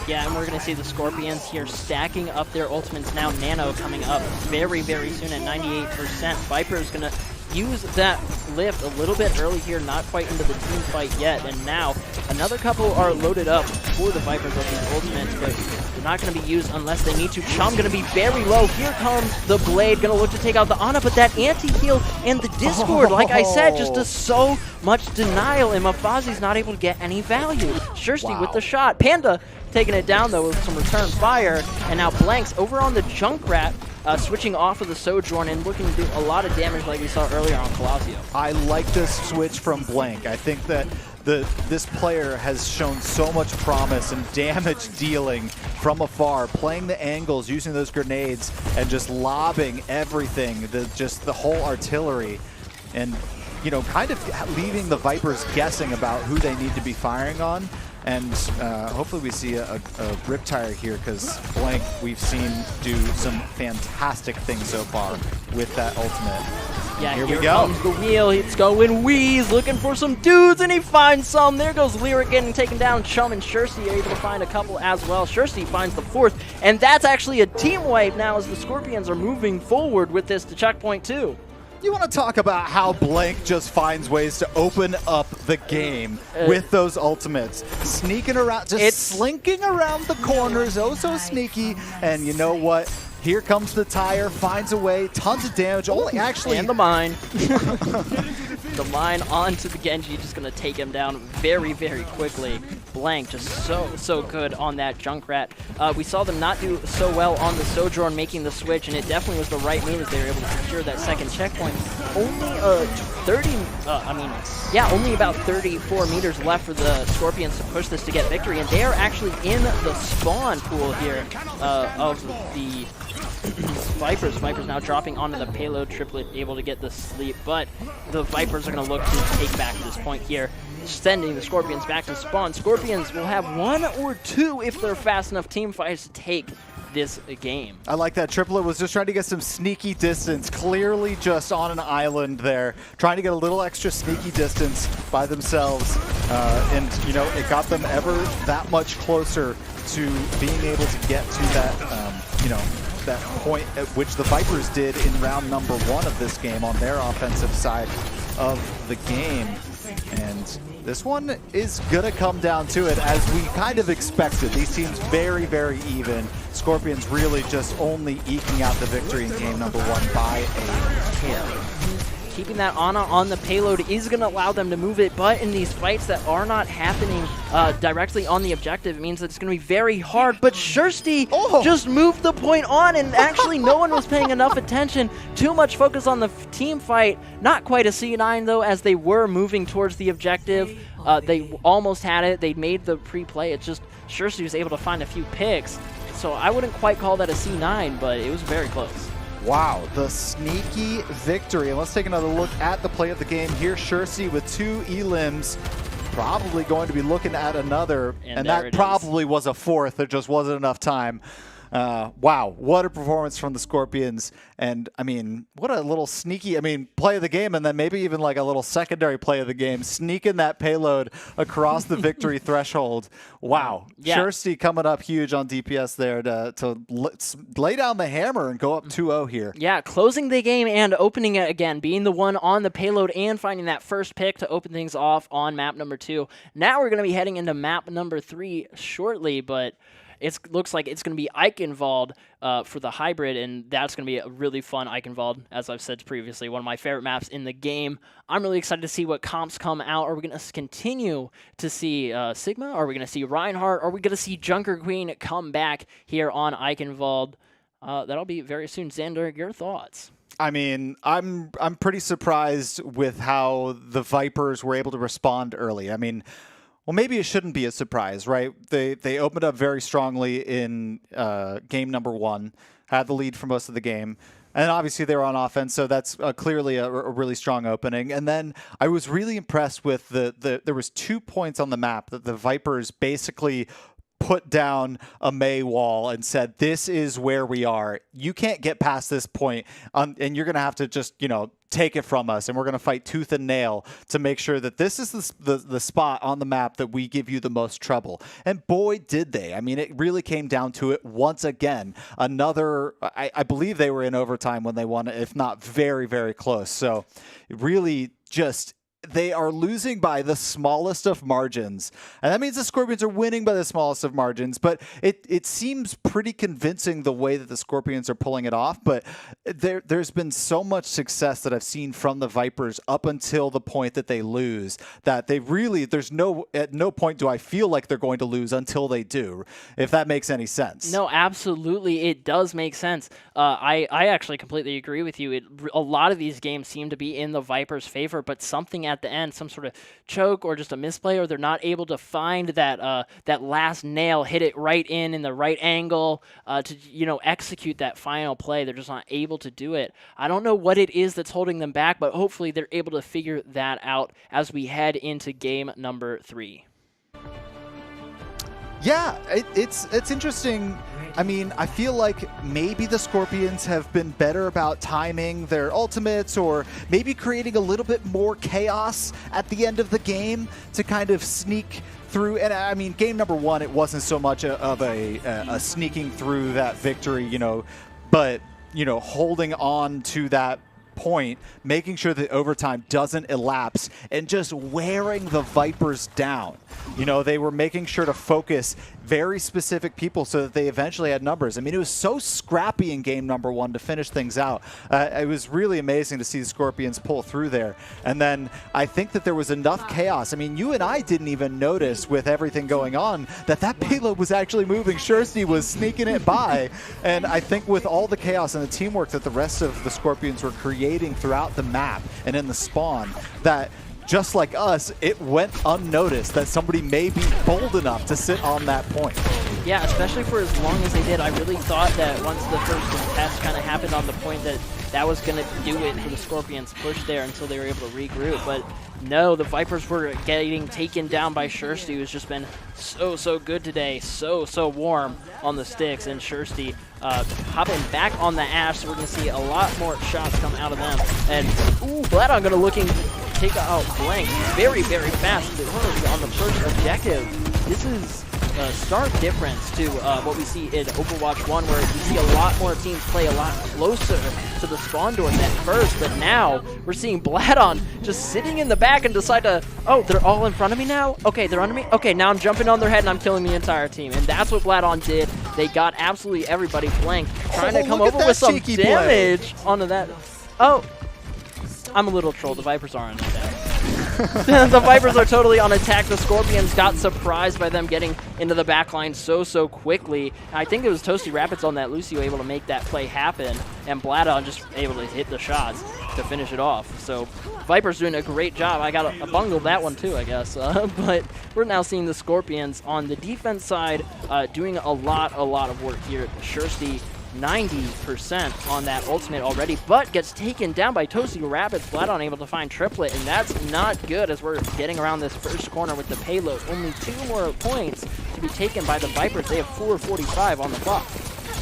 Yeah, and we're going to see the Scorpions here stacking up their ultimates now. Nano coming up very, very soon at 98%. Viper's going to use that lift a little bit early here, not quite into the team fight yet. And now another couple are loaded up for the Vipers of these ultimates, but they're not going to be used unless they need to. Chum going to be very low. Here comes the Blade, going to look to take out the Ana, but that anti-heal and the Discord, like I said, just does so much denial, and Mafazi's not able to get any value. Shursty with the shot. Panda taking it down, though, with some return fire. And now Blanks over on the Junkrat, switching off of the Sojourn and looking to do a lot of damage like we saw earlier on Colosio. I like this switch from Blank. I think that this player has shown so much promise and damage dealing from afar, playing the angles, using those grenades, and just lobbing everything, just the whole artillery. And, you know, kind of leaving the Vipers guessing about who they need to be firing on. And hopefully we see a Riptire here, because Blank we've seen do some fantastic things so far with that ultimate. Yeah, here we go. Comes the wheel. It's going Wheeze, looking for some dudes, and he finds some. There goes Lyric getting taken down. Chum and Shursty are able to find a couple as well. Shursty finds the fourth, and that's actually a team wipe now as the Scorpions are moving forward with this to checkpoint 2. You want to talk about how Blank just finds ways to open up the game with those ultimates. Sneaking around, just slinking around the corners, oh so sneaky. And you know what? Here comes the tire, finds a way, tons of damage. Only actually... And the mine. The mine onto the Genji, just going to take him down very, very quickly. Blank just so good on that Junkrat. We saw them not do so well on the Sojourn making the switch, and it definitely was the right move as they were able to secure that second checkpoint. Only only about 34 meters left for the Scorpions to push this to get victory, and they are actually in the spawn pool here of the Vipers. Vipers now dropping onto the payload triplet, able to get the sleep, but the Vipers are going to look to take back this point here, sending the Scorpions back to spawn. Scorpions will have 1 or 2 if they're fast enough team fights to take this game. I like that. Triplet was just trying to get some sneaky distance, clearly just on an island there, trying to get a little extra sneaky distance by themselves, and you know, it got them ever that much closer to being able to get to that, that point at which the Vipers did in round number 1 of this game on their offensive side of the game. And this one is going to come down to it, as we kind of expected. These teams very, very even. Scorpions really just only eking out the victory in game number 1 by a hair. Keeping that Ana on the payload is going to allow them to move it, but in these fights that are not happening directly on the objective, it means that it's going to be very hard. But Shursty just moved the point on, and actually no one was paying enough attention. Too much focus on the team fight. Not quite a C9, though, as they were moving towards the objective. They almost had it. They made the pre-play. It's just Shursty was able to find a few picks. So I wouldn't quite call that a C9, but it was very close. Wow, the sneaky victory. And let's take another look at the play of the game here. Shursty with 2 elims, probably going to be looking at another, and that probably was a 4th. There just wasn't enough time. Wow, what a performance from the Scorpions. And, I mean, what a little sneaky, play of the game, and then maybe even like a little secondary play of the game, sneaking that payload across the victory threshold. Wow. Yeah. Shursty coming up huge on DPS there to lay down the hammer and go up 2-0 here. Yeah, closing the game and opening it again, being the one on the payload and finding that first pick to open things off on map number 2. Now we're going to be heading into map number 3 shortly, but it looks like it's going to be Eichenwald for the hybrid, and that's going to be a really fun Eichenwald, as I've said previously, one of my favorite maps in the game. I'm really excited to see what comps come out. Are we going to continue to see Sigma? Are we going to see Reinhardt? Are we going to see Junker Queen come back here on Eichenwald? That'll be very soon. Xander, your thoughts? I mean, I'm pretty surprised with how the Vipers were able to respond early. I mean, well, maybe it shouldn't be a surprise, right? They opened up very strongly in game number 1, had the lead for most of the game, and obviously they were on offense, so that's clearly a really strong opening. And then I was really impressed with there was 2 points on the map that the Vipers basically put down a May wall and said, this is where we are. You can't get past this point, and you're going to have to just, take it from us, and we're going to fight tooth and nail to make sure that this is the spot on the map that we give you the most trouble. And boy, did they. I mean, it really came down to it once again. Another, I believe they were in overtime when they won it, if not very, very close. So really just they are losing by the smallest of margins. And that means the Scorpions are winning by the smallest of margins, but it seems pretty convincing the way that the Scorpions are pulling it off. But there's been so much success that I've seen from the Vipers up until the point that they lose, that they really, at no point do I feel like they're going to lose until they do, if that makes any sense. No, absolutely. It does make sense. I actually completely agree with you. A lot of these games seem to be in the Vipers' favor, but something at the end, some sort of choke or just a misplay, or they're not able to find that that last nail, hit it right in the right angle to execute that final play. They're just not able to do it. I don't know what it is that's holding them back, but hopefully they're able to figure that out as we head into game number 3. Yeah, it's interesting. I mean, I feel like maybe the Scorpions have been better about timing their ultimates, or maybe creating a little bit more chaos at the end of the game to kind of sneak through. And I mean, game number 1, it wasn't so much of a sneaking through that victory, but holding on to that point, making sure that overtime doesn't elapse, and just wearing the Vipers down. They were making sure to focus very specific people so that they eventually had numbers. I mean, it was so scrappy in game number 1 to finish things out. It was really amazing to see the Scorpions pull through there. And then I think that there was enough chaos. I mean, you and I didn't even notice with everything going on that payload was actually moving. Shursty was sneaking it by. And I think with all the chaos and the teamwork that the rest of the Scorpions were creating throughout the map and in the spawn, that just like us, it went unnoticed that somebody may be bold enough to sit on that point. Yeah, especially for as long as they did. I really thought that once the first contest kind of happened on the point that was going to do it for the Scorpions push there until they were able to regroup. But no, the Vipers were getting taken down by Shursty, who's just been so good today. So warm on the sticks. And Shursty hopping back on the Ash, so we're going to see a lot more shots come out of them. And, ooh, Bladon going to looking take out Blank. Very, very fast on the first objective. This is a stark difference to what we see in Overwatch 1, where we see a lot more teams play a lot closer to the spawn doors at first, but now we're seeing Bladon just sitting in the back and decide to, oh, they're all in front of me now? Okay, they're under me? Okay, now I'm jumping on their head and I'm killing the entire team. And that's what Bladon did. They got absolutely everybody. Blank trying to come over with some damage onto that. Oh, I'm a little trolled. The Vipers are on attack. The Vipers are totally on attack. The Scorpions got surprised by them getting into the backline so quickly. I think it was Toasty Rapids on that Lucio able to make that play happen, and Bladon just able to hit the shots to finish it off. So Vipers doing a great job. I got a bungled that one too, I guess. But we're now seeing the Scorpions on the defense side doing a lot of work here. Shursty 90% on that ultimate already, but gets taken down by Toasty Rapids. Bladon able to find triplet, and that's not good as we're getting around this first corner with the payload. Only 2 more points to be taken by the Vipers. They have 4:45 on the clock.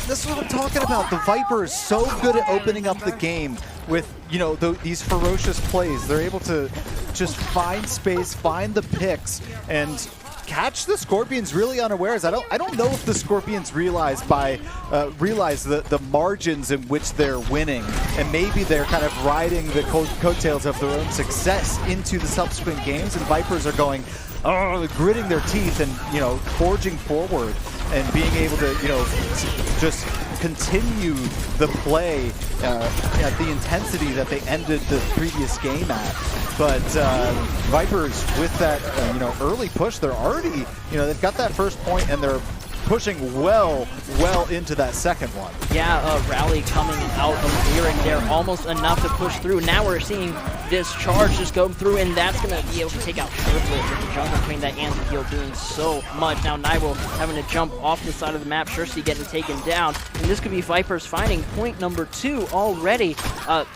this is what I'm talking about. The Vipers so good at opening up the game with, you know, these ferocious plays. They're able to just find space, find the picks, and catch the Scorpions really unawares. I don't know if the Scorpions realize the margins in which they're winning, and maybe they're kind of riding the coattails of their own success into the subsequent games, and Vipers are going, gritting their teeth and, you know, forging forward and being able to, you know, just continue the play at the intensity that they ended the previous game at. But Vipers, with that, you know, early push, they're already, you know, they've got that first point and they're pushing well into that second one. Yeah, rally coming out of Lyric there, almost enough to push through. Now we're seeing this charge just go through, and that's going to be able to take out Triplet with the jump between that anti-heal doing so much. Now Naiwo having to jump off the side of the map, Shirsty getting taken down, and this could be Vipers finding point number 2 already.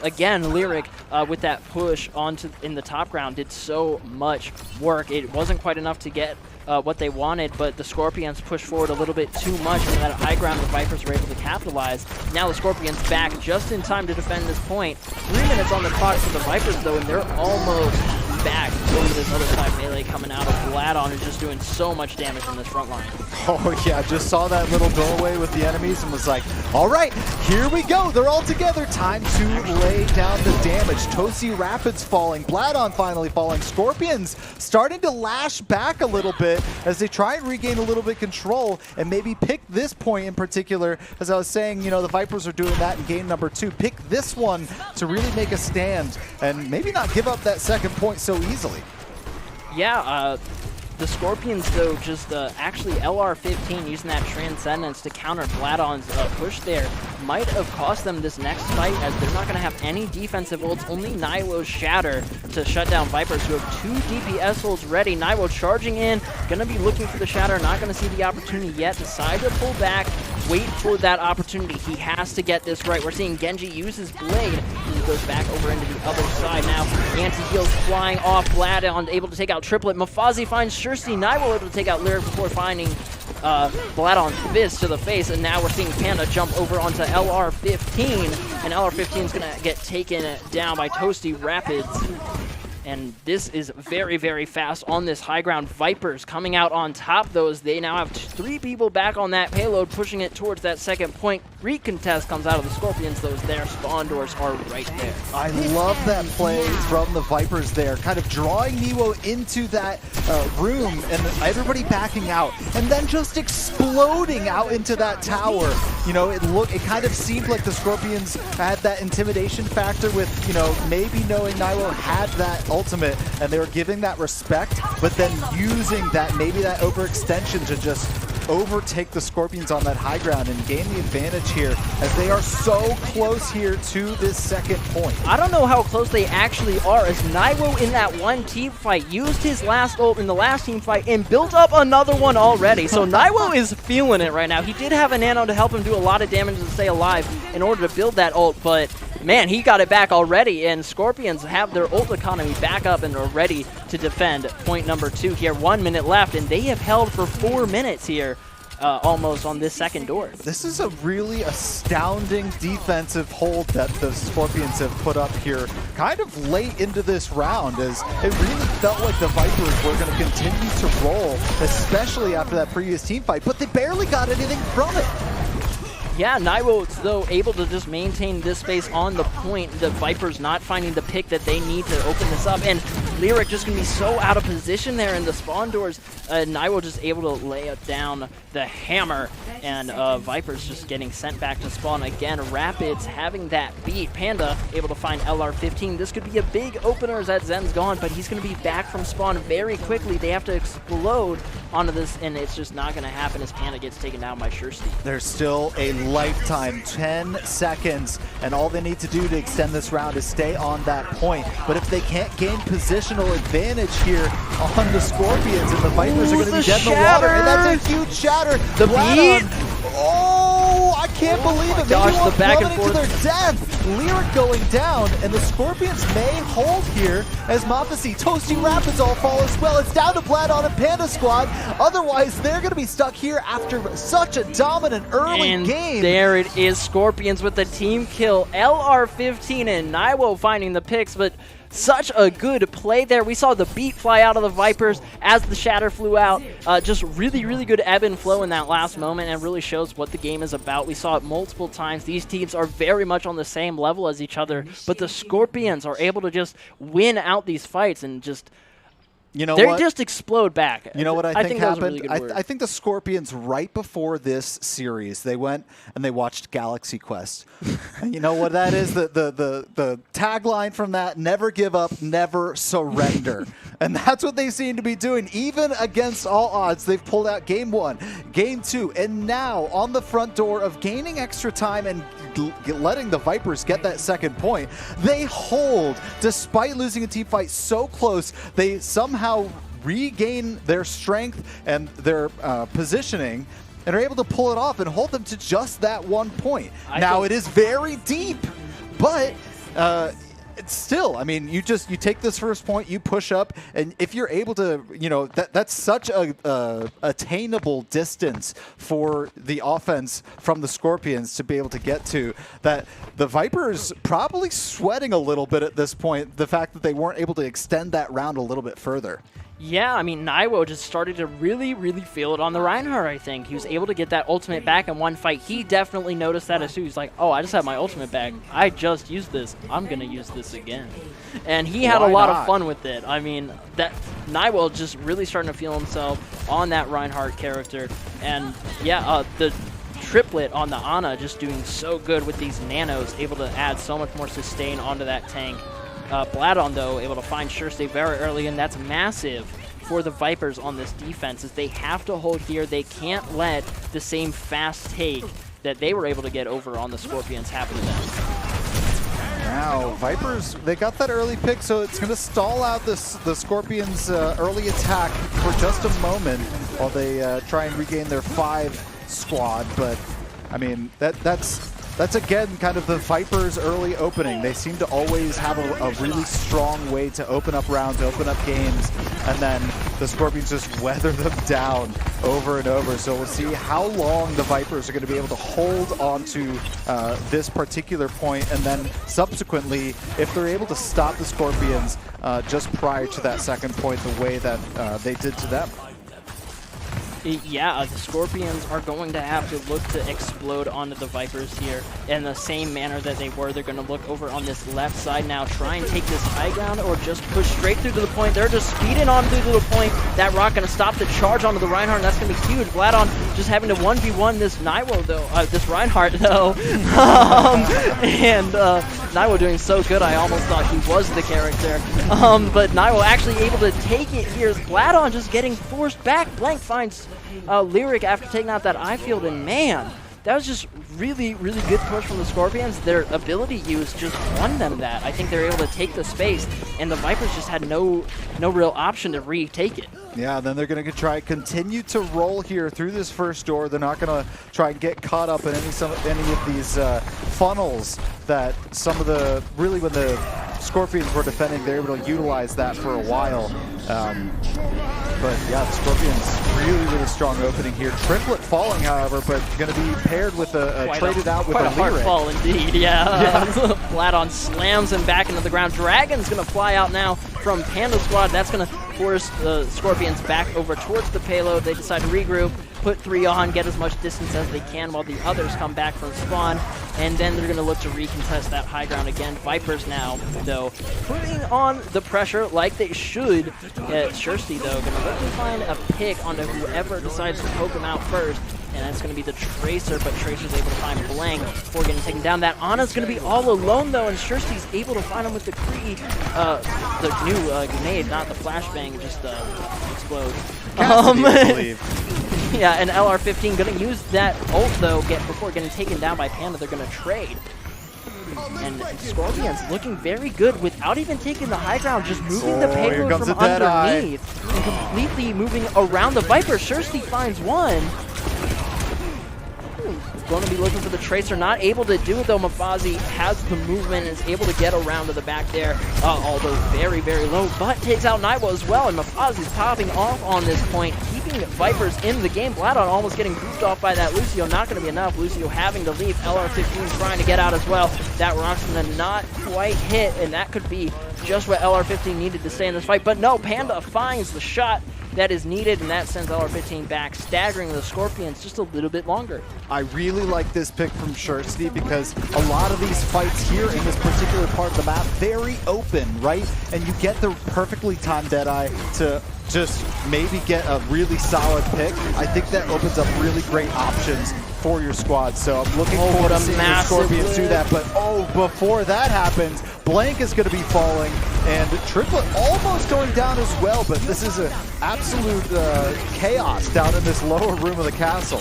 Again, Lyric with that push onto in the top ground did so much work. It wasn't quite enough to get what they wanted, but the Scorpions pushed forward a little bit too much, and that high ground the Vipers were able to capitalize. Now the Scorpions back just in time to defend this point. 3 minutes on the clock for the Vipers though, and they're almost back over this other side. Melee coming out of Vladon and just doing so much damage in this front line. Oh yeah, just saw that little doorway with the enemies and was like, all right, here we go. They're all together. Time to lay down the damage. Tosi Rapids falling, Vladon finally falling. Scorpions starting to lash back a little bit as they try and regain a little bit control and maybe pick this point in particular. As I was saying, you know, the Vipers are doing that in game number 2. Pick this one to really make a stand and maybe not give up that second point so easily. Yeah, the Scorpions, though, just actually LR15 using that Transcendence to counter Vladon's push there might have cost them this next fight, as they're not going to have any defensive ults, only Naiwo's Shatter to shut down Vipers, who have 2 DPS ults ready. Naiwo charging in, going to be looking for the Shatter, not going to see the opportunity yet, decide to pull back, wait for that opportunity. He has to get this right. We're seeing Genji use his blade, and he goes back over into the other side now. Anti-heals flying off, Vladon able to take out Triplet. Mafazi finds Shirsty, Naiwo able to take out Lyric before finding Vladon's fist to the face, and now we're seeing Panda jump over onto LR15, and LR15 is going to get taken down by Toasty Rapids. And this is very, very fast on this high ground. Vipers coming out on top, though, as they now have 3 people back on that payload, pushing it towards that second point. Recontest comes out of the Scorpions, though, as their spawn doors are right there. I love that play from the Vipers there, kind of drawing Naiwo into that room and everybody backing out, and then just exploding out into that tower. You know, it kind of seemed like the Scorpions had that intimidation factor with, you know, maybe knowing Naiwo had that ultimate and they were giving that respect, but then using that, maybe that overextension to just overtake the Scorpions on that high ground and gain the advantage here, as they are so close here to this second point. I don't know how close they actually are, as Naiwo in that one team fight used his last ult in the last team fight and built up another one already. So Naiwo is feeling it right now. He did have a nano to help him do a lot of damage to stay alive in order to build that ult, but man, he got it back already, and Scorpions have their ult economy back up and are ready to defend point number 2 here. 1 minute left, and they have held for 4 minutes here, almost on this second door. This is a really astounding defensive hold that the Scorpions have put up here kind of late into this round, as it really felt like the Vipers were going to continue to roll, especially after that previous team fight, but they barely got anything from it. Yeah, Naiwo, though, able to just maintain this space on the point. The Vipers not finding the pick that they need to open this up. And Lyric just going to be so out of position there in the spawn doors. Naiwo just able to lay down the hammer. And Vipers just getting sent back to spawn again. Rapids having that beat. Panda able to find LR15. This could be a big opener as that Zen's gone, but he's going to be back from spawn very quickly. They have to explode onto this, and it's just not going to happen as Panda gets taken down by Shirsty. There's still a lifetime, 10 seconds, and all they need to do to extend this round is stay on that point. But if they can't gain positional advantage here on the Scorpions, and the Vipers are going to be dead in the water, and that's a huge shatter. The beat! Oh, I can't believe it. Gosh, the back and forth. To their death. Lyric going down, and the Scorpions may hold here as Mafasi, Toasty Rapids all fall as well. It's down to Bladon and Panda Squad. Otherwise, they're going to be stuck here after such a dominant early game. There it is, Scorpions with the team kill. LR15 and Naiwo finding the picks, but such a good play there. We saw the beat fly out of the Vipers as the Shatter flew out. Just really, really good ebb and flow in that last moment, and really shows what the game is about. We saw it multiple times. These teams are very much on the same level as each other, but the Scorpions are able to just win out these fights and just... They just explode back. You know what I think happened? Really I think the Scorpions, right before this series, they went and they watched Galaxy Quest. And you know what that is? The tagline from that, never give up, never surrender. And that's what they seem to be doing. Even against all odds, they've pulled out game 1, game 2, and now on the front door of gaining extra time and letting the Vipers get that second point, they hold despite losing a team fight so close. They somehow regain their strength and their positioning and are able to pull it off and hold them to just that 1 point. Now it is very deep, but it's still, I mean, you take this first point, you push up, and if you're able to, that's such a attainable distance for the offense from the Scorpions to be able to get to, that the Vipers probably sweating a little bit at this point, the fact that they weren't able to extend that round a little bit further. Yeah, I mean, Naiwo just started to really, really feel it on the Reinhardt, I think. He was able to get that ultimate back in one fight. He definitely noticed that as soon. He's like, oh, I just have my ultimate back. I just used this. I'm going to use this again. And he had a lot of fun with it. I mean, that Naiwo just really starting to feel himself on that Reinhardt character. And, yeah, the triplet on the Ana just doing so good with these nanos, able to add so much more sustain onto that tank. Bladon, though, able to find Sure very early, and that's massive for the Vipers on this defense, as they have to hold here. They can't let the same fast take that they were able to get over on the Scorpions happen to them. Now, Vipers, they got that early pick, so it's going to stall out the Scorpions' early attack for just a moment while they try and regain their 5 squad. But, I mean, that's again kind of the Vipers' early opening. They seem to always have a really strong way to open up rounds, open up games, and then the Scorpions just weather them down over and over. So we'll see how long the Vipers are going to be able to hold on to this particular point, and then subsequently, if they're able to stop the Scorpions just prior to that second point the way that they did to them. Yeah, the Scorpions are going to have to look to explode onto the Vipers here in the same manner that they were. They're going to look over on this left side now, try and take this high ground, or just push straight through to the point. They're just speeding on through to the point. That rock going to stop the charge onto the Reinhardt, and that's going to be huge. Bladon just having to 1v1 this Naiwo, though, this Reinhardt, though. Naiwo doing so good, I almost thought he was the character. But Naiwo actually able to take it here. Bladon just getting forced back. Blank finds Lyric after taking out that eye field, and man, that was just really, really good push from the Scorpions. Their ability use just won them that. I think they were able to take the space, and the Vipers just had no real option to retake it. Yeah, then they're going to continue to roll here through this first door. They're not going to try and get caught up in any of these funnels that some of the, really when the Scorpions were defending, they were able to utilize that for a while. But yeah, the Scorpions really, really strong opening here. Triplet falling, however, but going to be paired with traded out with a Lyric. Hard fall indeed, yeah. Bladon slams him back into the ground. Dragon's going to fly out now from Panda Squad. That's going to force the Scorpions back over towards the payload. They decide to regroup, put 3 on, get as much distance as they can while the others come back from spawn, and then they're going to look to recontest that high ground again. Vipers now, though, putting on the pressure like they should. Shursty, though, going to look to find a pick onto whoever decides to poke him out first, and that's going to be the Tracer, but Tracer's able to find Blank before getting taken down. That Ana's going to be all alone, though, and Shursty's able to find him with the Kree, the new grenade, not the flashbang, just explode. Yeah, and LR15 going to use that ult, though, before getting taken down by Panda. They're going to trade. And Scorpions looking very good without even taking the high ground, just moving the payload from underneath and completely moving around the Viper. Shursty finds one. going to be looking for the Tracer. Not able to do it, though. Mafazi has the movement and is able to get around to the back there, although very, very low, but takes out Naiwo as well, and Mafazi's popping off on this point, keeping Vipers in the game. Bladon almost getting goofed off by that Lucio. Not going to be enough. Lucio having to leave. LR15 trying to get out as well. That rock's going to not quite hit, and that could be just what LR15 needed to stay in this fight. But no, Panda finds the shot that is needed, and that sends LR15 back, staggering the Scorpions just a little bit longer. I really like this pick from Shirsty because a lot of these fights here in this particular part of the map, very open, right? And you get the perfectly timed Deadeye to just maybe get a really solid pick. I think that opens up really great options for your squad. So I'm looking forward to seeing the Scorpions do that. But before that happens, Blank is going to be falling, and Triplet almost going down as well. But this is an absolute chaos down in this lower room of the castle.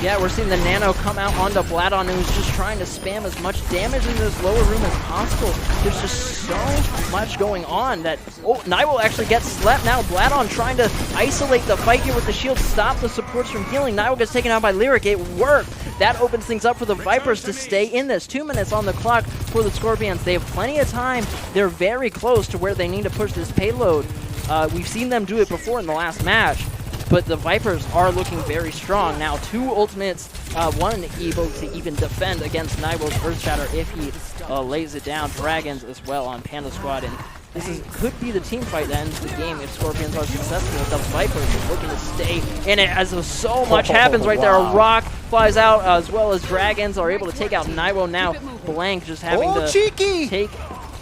Yeah, we're seeing the Nano come out onto Bladon, who's just trying to spam as much damage in this lower room as possible. There's just so much going on that... Oh, Naiwo actually gets slept now. Bladon trying to isolate the fight here with the shield, stop the supports from healing. Naiwo gets taken out by Lyric. It worked. That opens things up for the Vipers to stay in this. 2 minutes on the clock for the Scorpions. They have plenty of time. They're very close to where they need to push this payload. We've seen them do it before in the last match. But the Vipers are looking very strong. Now 2 ultimates, one able to even defend against Naiwo's Earthshatter if he lays it down. Dragons as well on Panda Squad. And this could be the team fight that ends the game if Scorpions are successful. The Vipers are looking to stay in it as so much happens right there. A rock flies out as well as Dragons are able to take out Naiwo. Now Blank just having to cheeky! take...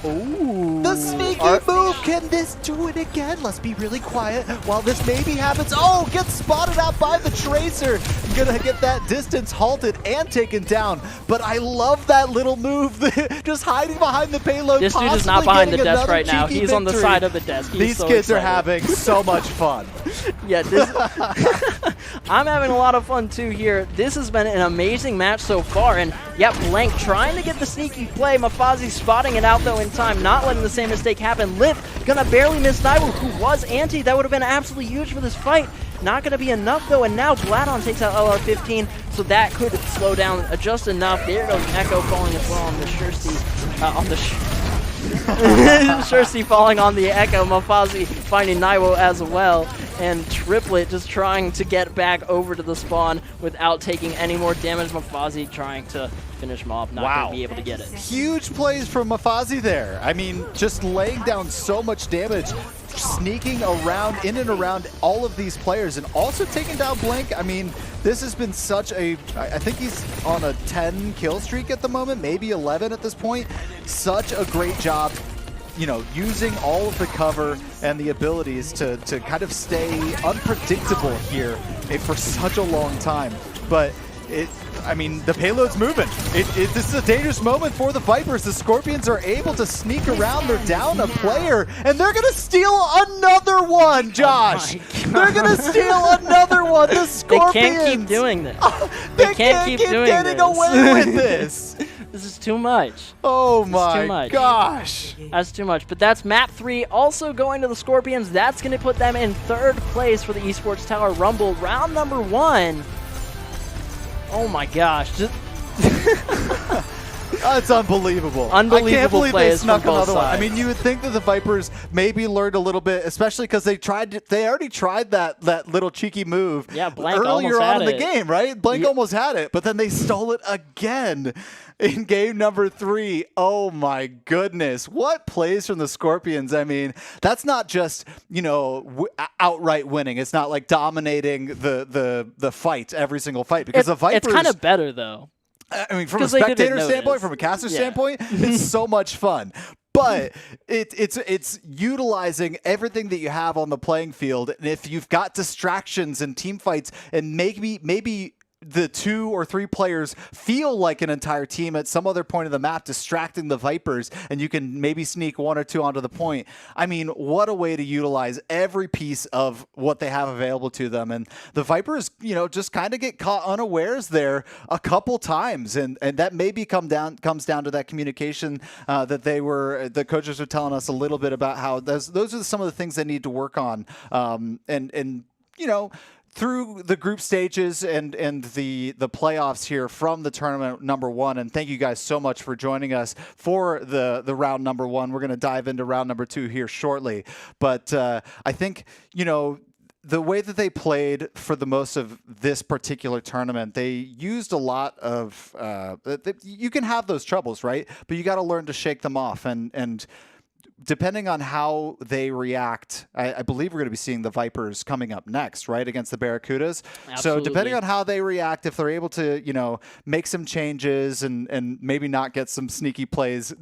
Ooh. The sneaky move! Can this do it again? Let's be really quiet while this maybe happens. Oh, gets spotted out by the Tracer. Gonna get that distance halted and taken down. But I love that little move. Just hiding behind the payload. This dude is not behind the desk right now. He's on the side of the desk. These kids are having so much fun. Yeah, this I'm having a lot of fun too here. This has been an amazing match so far. And yeah, Blank trying to get the sneaky play. Mafazi spotting it out though in time, not letting the same mistake happen. Lift gonna barely miss Naiwo, who was anti. That would have been absolutely huge for this fight. Not gonna be enough though, and now Bladon takes out LR15, so that could slow down just enough. There goes Echo falling as well on the Shirsty, Shirsty falling on the Echo. Mafazi finding Naiwo as well, and Triplet just trying to get back over to the spawn without taking any more damage. Mafazi trying to finish him off, not going to be able to get it. Huge plays from Mafazi there. I mean, just laying down so much damage, sneaking around, in and around all of these players, and also taking down Blank. I mean, this has been such a... I think he's on a 10 kill streak at the moment, maybe 11 at this point. Such a great job, you know, using all of the cover and the abilities to kind of stay unpredictable here for such a long time. But I mean, the payload's moving. This is a dangerous moment for the Vipers. The Scorpions are able to sneak around. They're down a player, and they're going to steal another one, Josh. They're going to steal another one. The Scorpions. They can't keep doing this. They can't keep getting away with this. This is too much. Oh my gosh. That's too much. But that's map 3 also going to the Scorpions. That's going to put them in 3rd place for the Esports Tower Rumble. Round number 1. Oh my gosh. That's unbelievable. Unbelievable. I can't believe they snuck from both another one. I sides. mean, you would think that the Vipers maybe learned a little bit, especially because they already tried that little cheeky move earlier on in the game, right? Blank almost had it, but then they stole it again in game number 3. Oh my goodness. What plays from the Scorpions. I mean, that's not just, you know, outright winning. It's not like dominating the fight, every single fight, because the Vipers... It's kind of better, though. I mean, from a spectator standpoint, from a caster standpoint, it's so much fun. But it's utilizing everything that you have on the playing field. And if you've got distractions and team fights, and maybe the 2 or 3 players feel like an entire team at some other point of the map, distracting the Vipers, and you can maybe sneak 1 or 2 onto the point. I mean, what a way to utilize every piece of what they have available to them. And the Vipers, you know, just kind of get caught unawares there a couple times, and that maybe comes down to that communication that the coaches were telling us a little bit about how those are some of the things they need to work on, and you know, through the group stages and the playoffs here from the tournament number one. And thank you guys so much for joining us for the round number one. We're going to dive into round number two here shortly. But I think, the way that they played for the most of this particular tournament, they used a lot of you can have those troubles, right? But you got to learn to shake them off. And depending on how they react, I believe we're going to be seeing the Vipers coming up next, right, against the Barracudas. Absolutely. So depending on how they react, if they're able to, make some changes and maybe not get some sneaky plays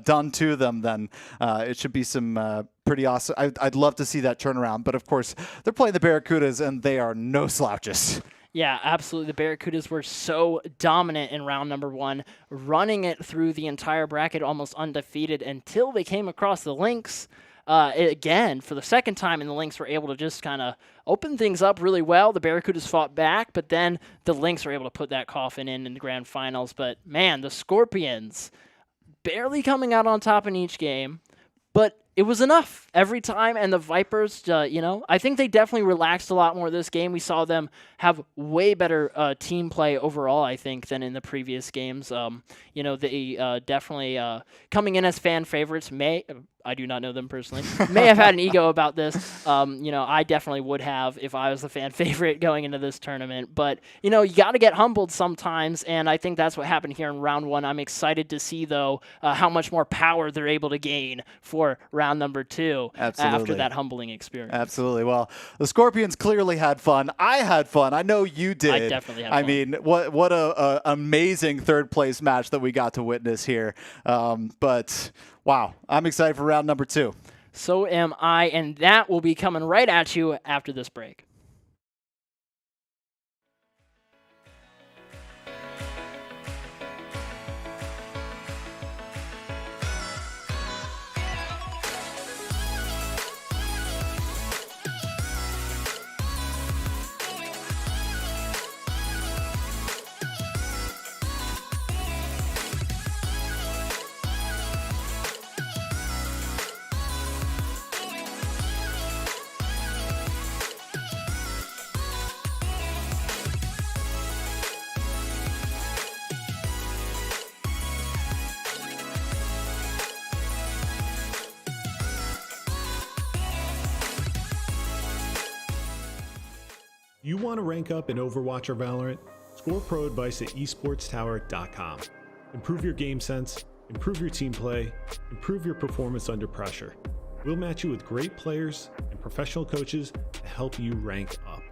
done to them, then it should be some pretty awesome. I'd love to see that turnaround. But, of course, they're playing the Barracudas, and they are no slouches. Yeah, absolutely. The Barracudas were so dominant in round number one, running it through the entire bracket almost undefeated until they came across the Lynx again for the second time, and the Lynx were able to just kind of open things up really well. The Barracudas fought back, but then the Lynx were able to put that coffin in the grand finals. But, man, the Scorpions barely coming out on top in each game, but it was enough every time. And the Vipers, I think they definitely relaxed a lot more this game. We saw them have way better team play overall, I think, than in the previous games. They definitely coming in as fan favorites. I do not know them personally, may have had an ego about this. I definitely would have if I was the fan favorite going into this tournament. But, you got to get humbled sometimes, and I think that's what happened here in round one. I'm excited to see, though, how much more power they're able to gain for round number two. Absolutely. After that humbling experience. Absolutely. Well, the Scorpions clearly had fun. I had fun. I know you did. I definitely had fun. I mean, what a amazing third place match that we got to witness here. But wow, I'm excited for round number two. So am I, and that will be coming right at you after this break. You want to rank up in Overwatch or Valorant? Score pro advice at esportstower.com. Improve your game sense, improve your team play, improve your performance under pressure. We'll match you with great players and professional coaches to help you rank up.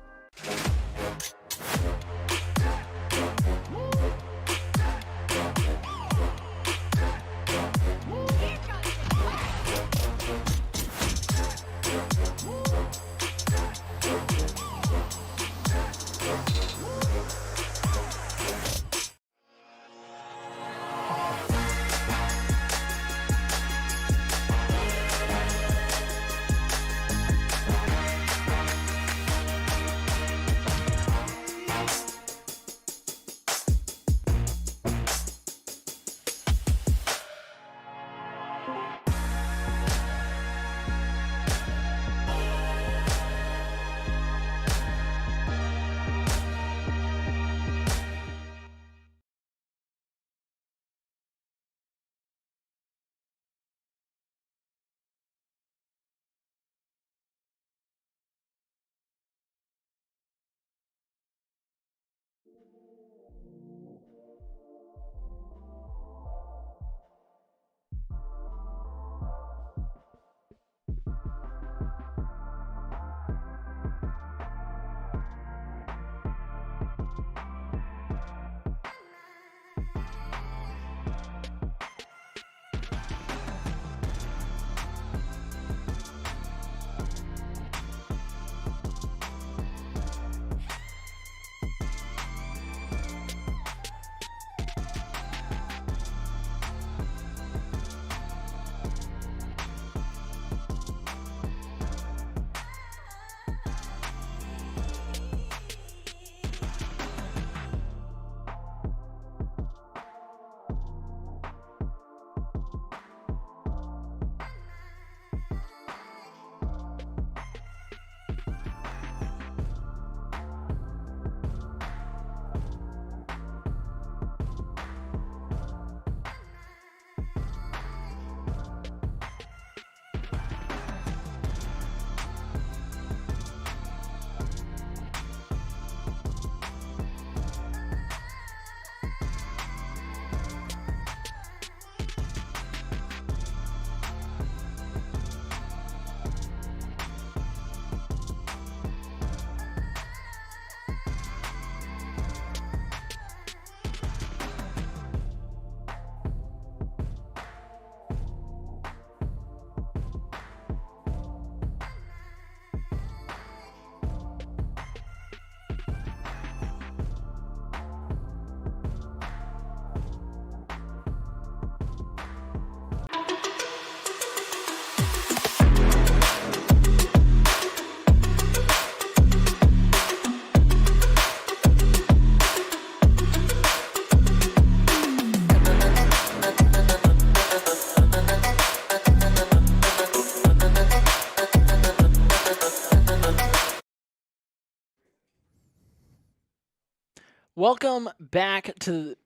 Welcome back to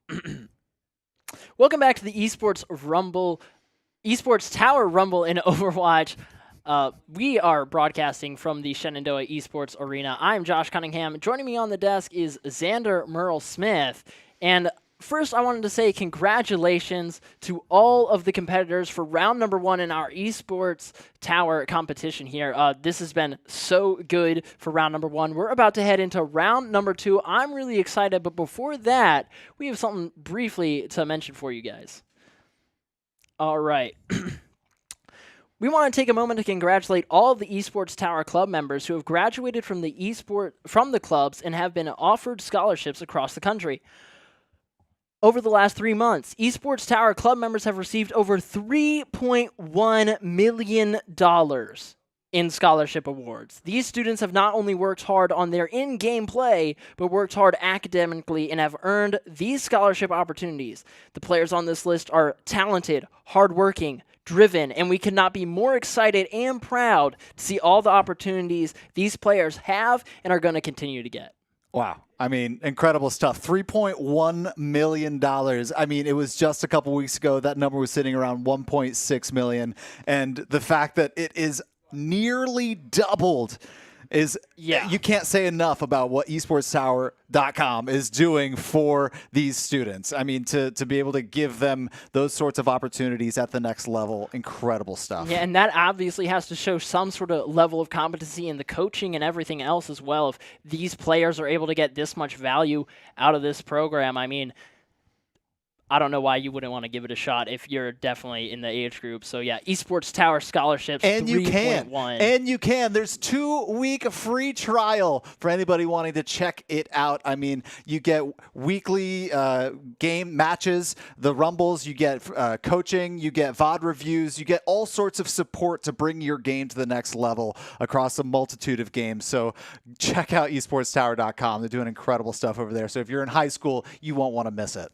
welcome back to the Esports Tower Rumble in Overwatch. We are broadcasting from the Shenandoah Esports Arena. I'm Josh Cunningham. Joining me on the desk is Xander Merle Smith. And first, I wanted to say congratulations to all of the competitors for round number 1 in our Esports Tower competition here. This has been so good for round number 1. We're about to head into round number 2. I'm really excited, but before that, we have something briefly to mention for you guys. All right. We want to take a moment to congratulate all of the Esports Tower Club members who have graduated from the clubs and have been offered scholarships across the country. Over the last 3 months, Esports Tower Club members have received over $3.1 million in scholarship awards. These students have not only worked hard on their in-game play, but worked hard academically and have earned these scholarship opportunities. The players on this list are talented, hardworking, driven, and we could not be more excited and proud to see all the opportunities these players have and are going to continue to get. Wow. I mean, incredible stuff. $3.1 million. I mean, it was just a couple weeks ago. That number was sitting around $1.6 million. And the fact that it is nearly doubled is, you can't say enough about what esportstower.com is doing for these students. I mean, to be able to give them those sorts of opportunities at the next level, incredible stuff. Yeah, and that obviously has to show some sort of level of competency in the coaching and everything else as well. If these players are able to get this much value out of this program, I mean, I don't know why you wouldn't want to give it a shot if you're definitely in the age group. So yeah, Esports Tower scholarships, and you can. 3.1. And you can. There's 2-week free trial for anybody wanting to check it out. I mean, you get weekly game matches, the Rumbles, you get coaching, you get VOD reviews, you get all sorts of support to bring your game to the next level across a multitude of games. So check out esportstower.com. They're doing incredible stuff over there. So if you're in high school, you won't want to miss it.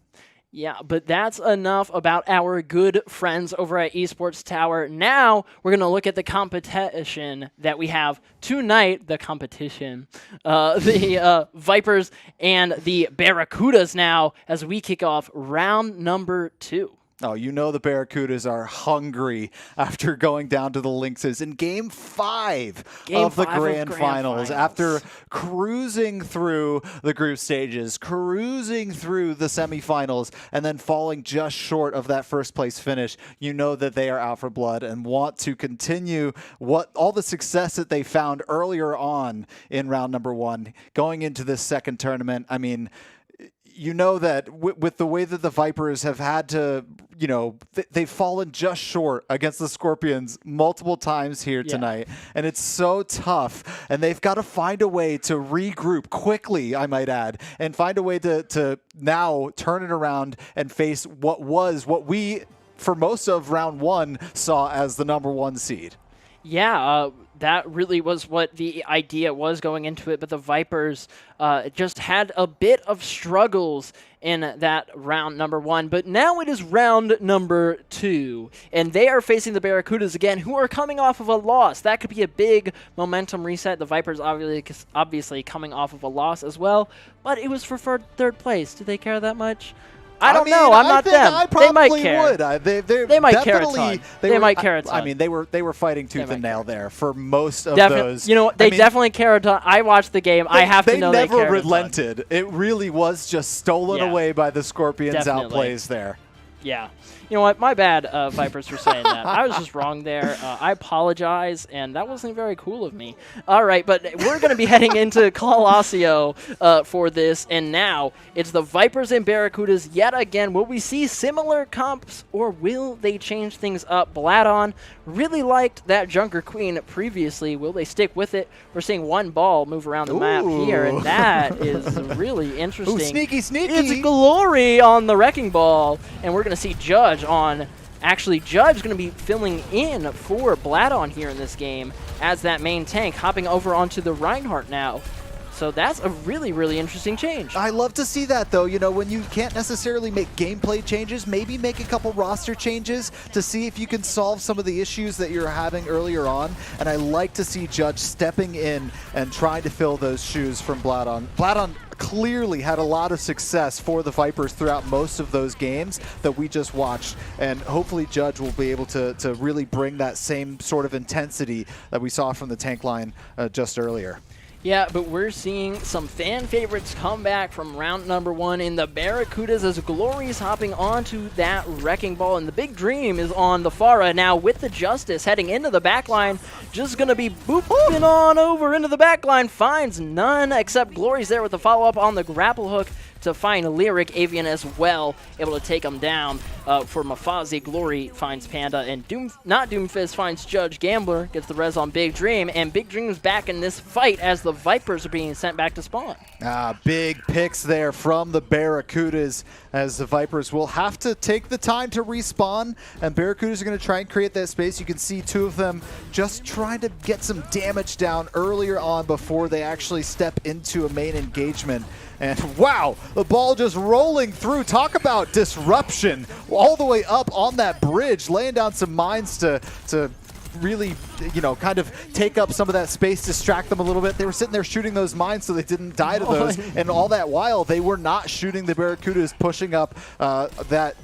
Yeah, but that's enough about our good friends over at Esports Tower. Now we're going to look at the competition that we have tonight. The competition. The Vipers and the Barracudas now as we kick off round number 2. Oh, you know the Barracudas are hungry after going down to the Lynxes in Game 5 of the Grand Finals. After cruising through the group stages, cruising through the semifinals, and then falling just short of that first-place finish, you know that they are out for blood and want to continue all the success that they found earlier on in round number 1. Going into this second tournament, I mean, you know that with the way that the Vipers have had to, they've fallen just short against the Scorpions multiple times here tonight. And it's so tough. And they've got to find a way to regroup quickly, I might add, and find a way to now turn it around and face what we, for most of round 1, saw as the number 1 seed. Yeah, that really was what the idea was going into it, but the Vipers just had a bit of struggles in that round number 1. But now it is round number 2, and they are facing the Barracudas again, who are coming off of a loss. That could be a big momentum reset. The Vipers obviously coming off of a loss as well, but it was for third place. Do they care that much? I don't know. I'm not them. They might care. They might care a ton. They might care a ton. I mean, they were fighting tooth and nail there for most of those. You know, they definitely care a ton. I watched the game. I have to know they care a ton. They never relented. It really was just stolen away by the Scorpions' outplays there. Yeah. You know what? My bad, Vipers, for saying that. I was just wrong there. I apologize, and that wasn't very cool of me. All right, but we're going to be heading into Colosio for this, and now it's the Vipers and Barracudas yet again. Will we see similar comps, or will they change things up? Bladon really liked that Junker Queen previously. Will they stick with it? We're seeing one ball move around the map here, and that is really interesting. Ooh, sneaky, sneaky. It's Glory on the Wrecking Ball, and we're going to see Judge on. Actually, Judge going to be filling in for Bladon here in this game as that main tank, hopping over onto the Reinhardt now. So that's a really, really interesting change. I love to see that, though. You know, when you can't necessarily make gameplay changes, maybe make a couple roster changes to see if you can solve some of the issues that you're having earlier on. And I like to see Judge stepping in and trying to fill those shoes from Bladon. Bladon clearly had a lot of success for the Vipers throughout most of those games that we just watched, and hopefully Judge will be able to really bring that same sort of intensity that we saw from the tank line just earlier. Yeah, but we're seeing some fan favorites come back from round number 1 in the Barracudas as Glory's hopping onto that wrecking ball, and the Big Dream is on the Pharah now with the Justice heading into the backline. Just going to be booping on over into the backline. Finds none except Glory's there with the follow-up on the grapple hook to find Lyric. Avian as well, able to take him down. For Mafazi, Glory finds Panda, and Doomfist finds Judge. Gambler gets the res on Big Dream, and Big Dream's back in this fight as the Vipers are being sent back to spawn. Big picks there from the Barracudas, as the Vipers will have to take the time to respawn, and Barracudas are going to try and create that space. You can see 2 of them just trying to get some damage down earlier on before they actually step into a main engagement. And wow, the ball just rolling through. Talk about disruption all the way up on that bridge, laying down some mines to really, kind of take up some of that space, distract them a little bit. They were sitting there shooting those mines so they didn't die to those. And all that while, they were not shooting the Barracudas, pushing up that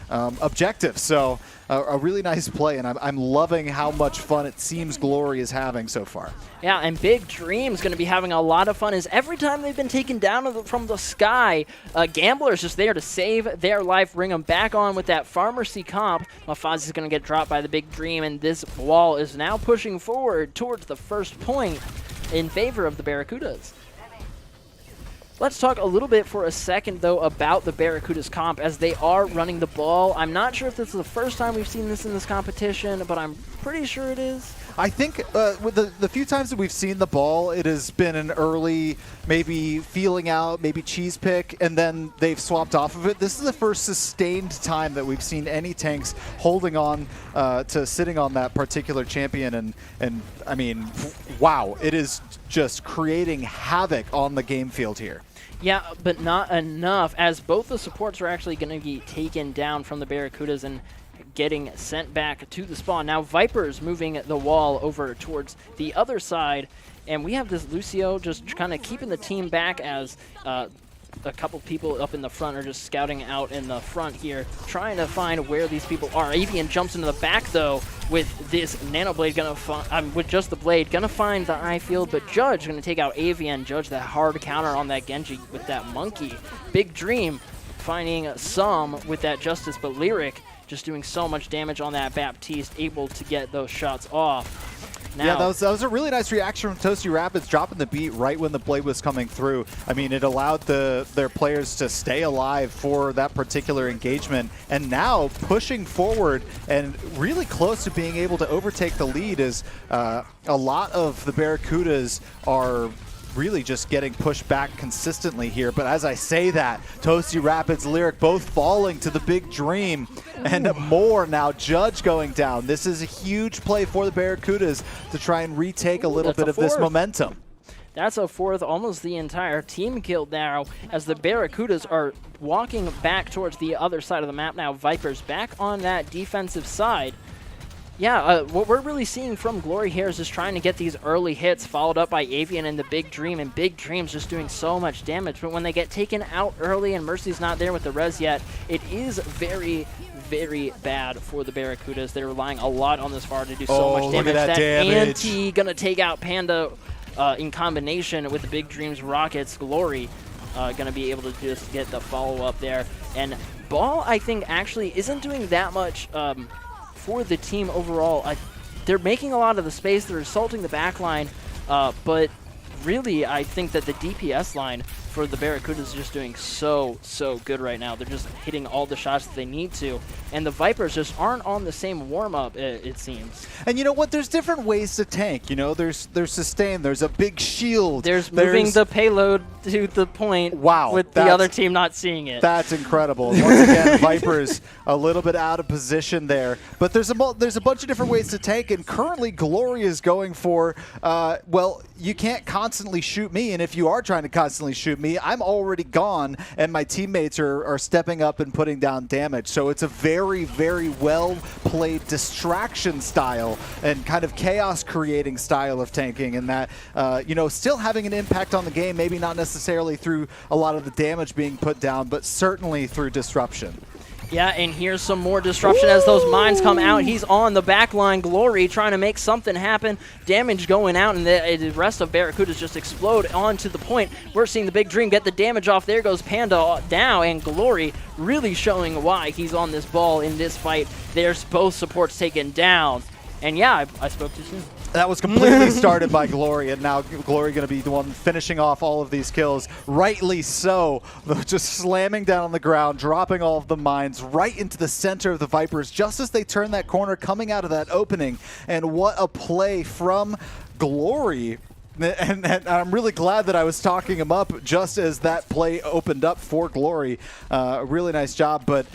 objective. So a really nice play, and I'm loving how much fun it seems Glory is having so far. Yeah, and Big Dream's going to be having a lot of fun, as every time they've been taken down from the sky, Gambler's just there to save their life, bring them back on with that Pharmacy comp. Mafazi's going to get dropped by the Big Dream, and this wall is now pushing forward towards the first point in favor of the Barracudas. Let's talk a little bit for a second, though, about the Barracudas comp, as they are running the ball. I'm not sure if this is the first time we've seen this in this competition, but I'm pretty sure it is. I think with the few times that we've seen the ball, it has been an early, maybe feeling out, maybe cheese pick, and then they've swapped off of it. This is the first sustained time that we've seen any tanks holding on to sitting on that particular champion, and I mean, wow, it is just creating havoc on the game field here. Yeah, but not enough, as both the supports are actually going to be taken down from the Barracudas and getting sent back to the spawn. Now Vipers moving the wall over towards the other side, and we have this Lucio just kind of keeping the team back, as a couple people up in the front are just scouting out in the front here, trying to find where these people are. Avian jumps into the back, though, with this Nano Blade, with just the blade, gonna find the eye field, but Judge gonna take out Avian. Judge, that hard counter on that Genji with that monkey. Big Dream finding some with that Justice, but Lyric just doing so much damage on that Baptiste, able to get those shots off. Now, yeah, that was a really nice reaction from Toasty Rapids, dropping the beat right when the blade was coming through. I mean, it allowed their players to stay alive for that particular engagement, and now pushing forward and really close to being able to overtake the lead, as a lot of the Barracudas are really just getting pushed back consistently here. But as I say that, Toasty Rapids, Lyric both falling to the Big Dream, and more now. Judge going down. This is a huge play for the Barracudas to try and retake a little bit of this momentum. That's a fourth, almost the entire team killed now, as the Barracudas are walking back towards the other side of the map now. Vipers back on that defensive side. Yeah, what we're really seeing from Glory here is just trying to get these early hits, followed up by Avian and the Big Dream, and Big Dream's just doing so much damage. But when they get taken out early and Mercy's not there with the res yet, it is very, very bad for the Barracudas. They're relying a lot on this far to do so much damage. That Anti gonna take out Panda in combination with the Big Dream's rockets. Glory gonna be able to just get the follow-up there. And Ball, I think, actually isn't doing that much for the team overall. They're making a lot of the space, they're assaulting the back line, but really I think that the DPS line for the Barracudas is just doing so good right now. They're just hitting all the shots that they need to, and the Vipers just aren't on the same warm-up, it seems. And you know what? There's different ways to tank. You know, there's sustain, there's a big shield. There's moving the payload to the point with the other team not seeing it. That's incredible. Once again, Vipers a little bit out of position there. But there's a bunch of different ways to tank, and currently Glory is going for, well, you can't constantly shoot me, and if you are trying to constantly shoot me, me, I'm already gone, and my teammates are stepping up and putting down damage. So it's a very, very well-played distraction style and kind of chaos-creating style of tanking, and that, still having an impact on the game, maybe not necessarily through a lot of the damage being put down, but certainly through disruption. Yeah, and here's some more disruption as those mines come out. He's on the back line. Glory trying to make something happen. Damage going out, and the rest of Barracudas just explode onto the point. We're seeing the Big Dream get the damage off. There goes Panda down, and Glory really showing why he's on this ball in this fight. There's both supports taken down. And yeah, I spoke too soon. That was completely started by Glory, and now Glory going to be the one finishing off all of these kills. Rightly so. Just slamming down on the ground, dropping all of the mines right into the center of the Vipers just as they turn that corner, coming out of that opening. And what a play from Glory. And I'm really glad that I was talking him up just as that play opened up for Glory. Really nice job, but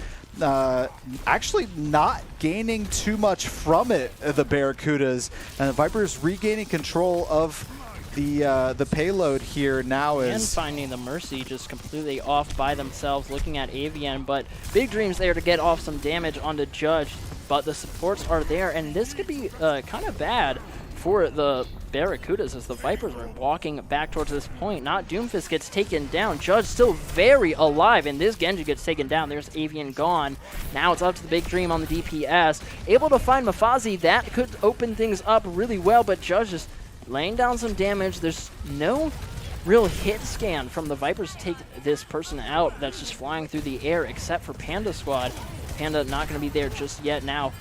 actually not gaining too much from it, the Barracudas, and the Vipers regaining control of the payload here now is... And finding the Mercy just completely off by themselves, looking at Avian, but Big Dream's there to get off some damage onto Judge, but the supports are there, and this could be kind of bad for the Barracudas as the Vipers are walking back towards this point. Not Doomfist gets taken down. Judge still very alive, and this Genji gets taken down. There's Avian gone. Now it's up to the Big Dream on the DPS. Able to find Mafazi. That could open things up really well, but Judge is laying down some damage. There's no real hit scan from the Vipers to take this person out that's just flying through the air, except for Panda Squad. Panda not going to be there just yet now.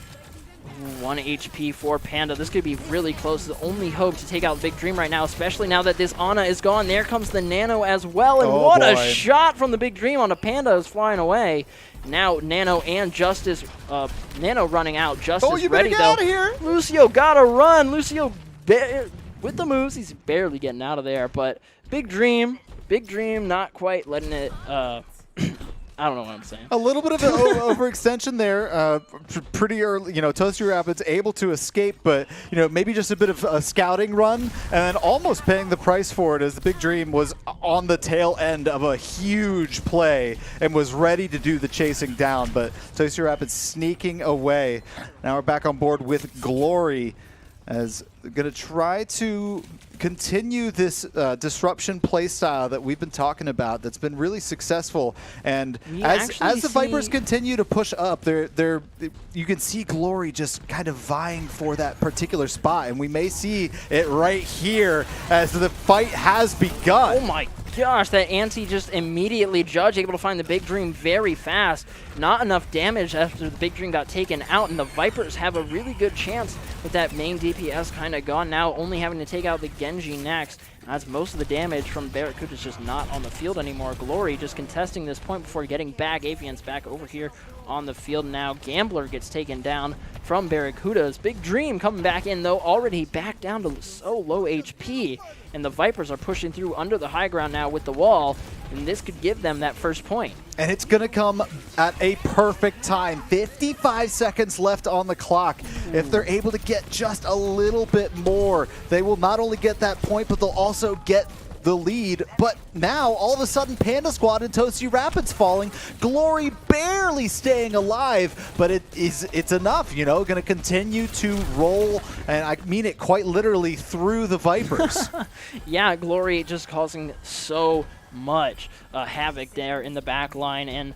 1 HP for Panda. This could be really close. The only hope to take out Big Dream right now, especially now that this Ana is gone. There comes the Nano as well, and what a shot from the Big Dream on a Panda is flying away. Now Nano and Justice, Nano running out. Justice you ready better get though. out of here. Lucio gotta run. Lucio with the moves, he's barely getting out of there, but Big Dream not quite letting it, I don't know what I'm saying. A little bit of an overextension there. Pretty early, Toasty Rapids able to escape, but, maybe just a bit of a scouting run, and then almost paying the price for it as the Big Dream was on the tail end of a huge play and was ready to do the chasing down, but Toasty Rapids sneaking away. Now we're back on board with Glory, as going to try to continue this disruption play style that we've been talking about that's been really successful. And as the Vipers continue to push up, you can see Glory just kind of vying for that particular spot, and we may see it right here as the fight has begun. Oh my gosh, that anti just immediately Judge able to find the Big Dream very fast. Not enough damage after the Big Dream got taken out, and the Vipers have a really good chance with that main DPS kind of gone now, only having to take out the Genji next. As most of the damage from Barracuda is just not on the field anymore. Glory just contesting this point before getting back. Avian's back over here on the field now. Gambler gets taken down from Barracuda's. Big Dream coming back in, though, already back down to so low HP. And the Vipers are pushing through under the high ground now with the wall, and this could give them that first point. And it's going to come at a perfect time. 55 seconds left on the clock. If they're able to get just a little bit more, they will not only get that point, but they'll also get the lead. But now, all of a sudden, Panda Squad and Toasty Rapids falling. Glory barely staying alive, but it's enough, going to continue to roll, and I mean it quite literally, through the Vipers. Yeah, Glory just causing so much havoc there in the back line, and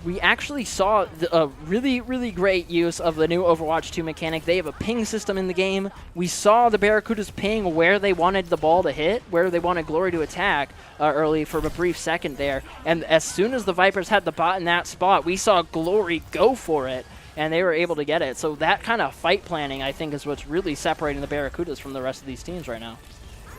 we actually saw a really, really great use of the new Overwatch 2 mechanic. They have a ping system in the game. We saw the Barracudas ping where they wanted the ball to hit, where they wanted Glory to attack early for a brief second there, and as soon as the Vipers had the bot in that spot, we saw Glory go for it, and they were able to get it. So that kind of fight planning, I think, is what's really separating the Barracudas from the rest of these teams right now.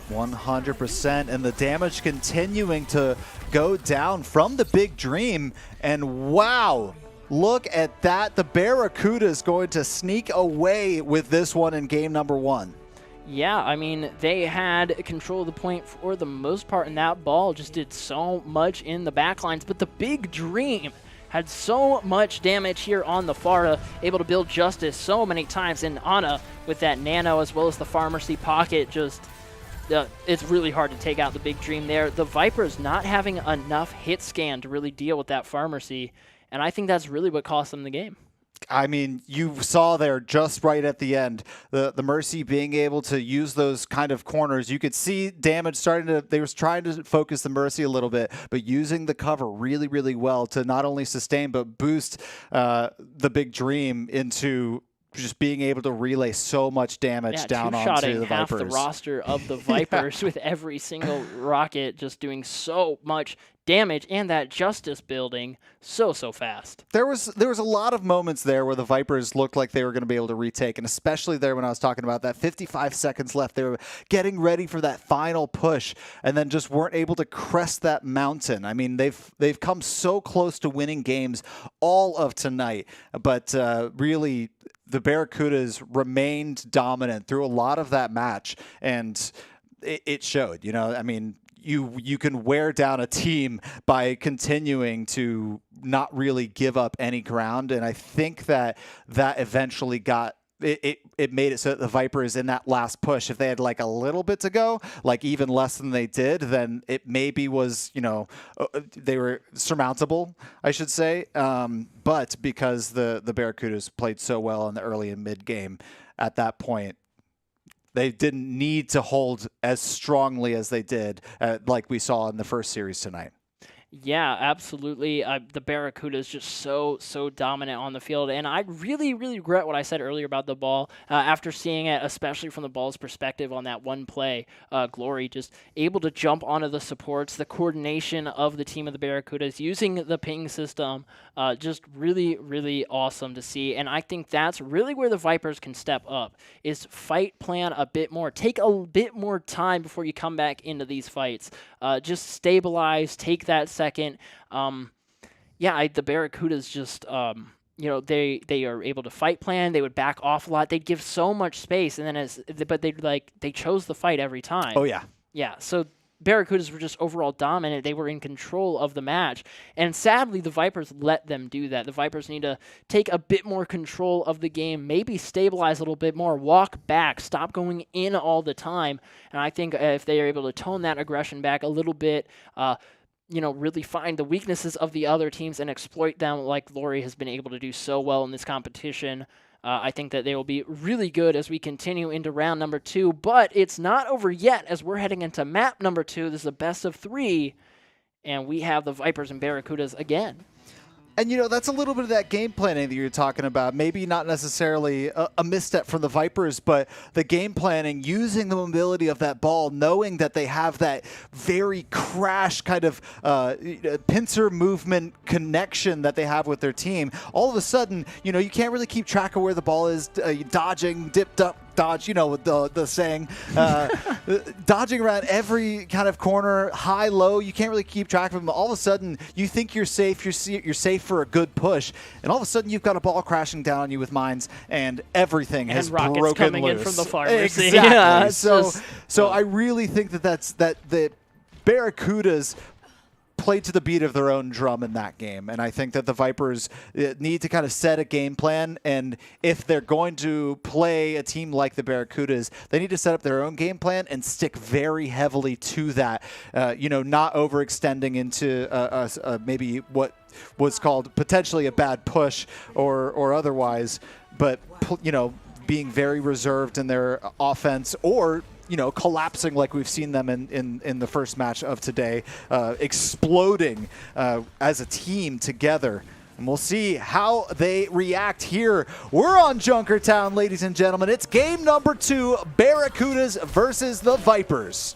100%, and the damage continuing to go down from the Big Dream, and wow, look at that. The Barracuda is going to sneak away with this one in game number 1. Yeah, I mean, they had control of the point for the most part, and that ball just did so much in the backlines, but the Big Dream had so much damage here on the Farta, able to build Justice so many times, and Ana with that Nano as well as the Pharmacy Pocket just it's really hard to take out the Big Dream there. The Vipers not having enough hit scan to really deal with that Pharmacy, and I think that's really what cost them the game. I mean, you saw there just right at the end, the Mercy being able to use those kind of corners. You could see damage starting to, they was trying to focus the Mercy a little bit, but using the cover really, really well to not only sustain, but boost the Big Dream into just being able to relay so much damage down onto the half Vipers. The roster of the Vipers with every single rocket just doing so much damage, and that Justice building so fast. There was a lot of moments there where the Vipers looked like they were going to be able to retake, and especially there when I was talking about that 55 seconds left, they were getting ready for that final push and then just weren't able to crest that mountain. I mean, they've come so close to winning games all of tonight, but really the Barracudas remained dominant through a lot of that match, and it showed. You know, I mean, you can wear down a team by continuing to not really give up any ground, and I think that eventually got it made it so that the Vipers in that last push, if they had like a little bit to go, like even less than they did, then it maybe was, you know, they were surmountable, I should say. But because the Barracudas played so well in the early and mid game at that point, they didn't need to hold as strongly as they did, like we saw in the first series tonight. Yeah, absolutely. The Barracudas just so dominant on the field, and I really regret what I said earlier about the ball. After seeing it, especially from the ball's perspective on that one play, Glory just able to jump onto the supports, the coordination of the team of the Barracudas using the ping system, just really awesome to see. And I think that's really where the Vipers can step up, is fight plan a bit more. Take a bit more time before you come back into these fights. Just stabilize, take that second. The Barracudas just, they are able to fight plan. They would back off a lot. They'd give so much space, and then but they chose the fight every time. Oh yeah. Yeah. So Barracudas were just overall dominant. They were in control of the match. And sadly, the Vipers let them do that. The Vipers need to take a bit more control of the game, maybe stabilize a little bit more, walk back, stop going in all the time. And I think if they are able to tone that aggression back a little bit, really find the weaknesses of the other teams and exploit them like Glory has been able to do so well in this competition, I think that they will be really good as we continue into round number 2, but it's not over yet as we're heading into map number 2. This is a best of 3, and we have the Vipers and Barracudas again. And, that's a little bit of that game planning that you're talking about. Maybe not necessarily a misstep from the Vipers, but the game planning, using the mobility of that ball, knowing that they have that very crash kind of pincer movement connection that they have with their team. All of a sudden, you can't really keep track of where the ball is, dodging, dipped up, dodge, the saying, dodging around every kind of corner, high, low. You can't really keep track of them. All of a sudden, you think you're safe. You're safe for a good push, and all of a sudden, you've got a ball crashing down on you with mines, and everything has broken loose. And rockets coming in from the Pharmacy. Exactly. Yeah, so I really think that the Barracudas played to the beat of their own drum in that game. And I think that the Vipers need to kind of set a game plan. And if they're going to play a team like the Barracudas, they need to set up their own game plan and stick very heavily to that, not overextending into maybe what was called potentially a bad push or otherwise, but, being very reserved in their offense or collapsing like we've seen them in the first match of today, exploding as a team together. And we'll see how they react here. We're on Junkertown, ladies and gentlemen. It's game number 2, Barracudas versus the Vipers.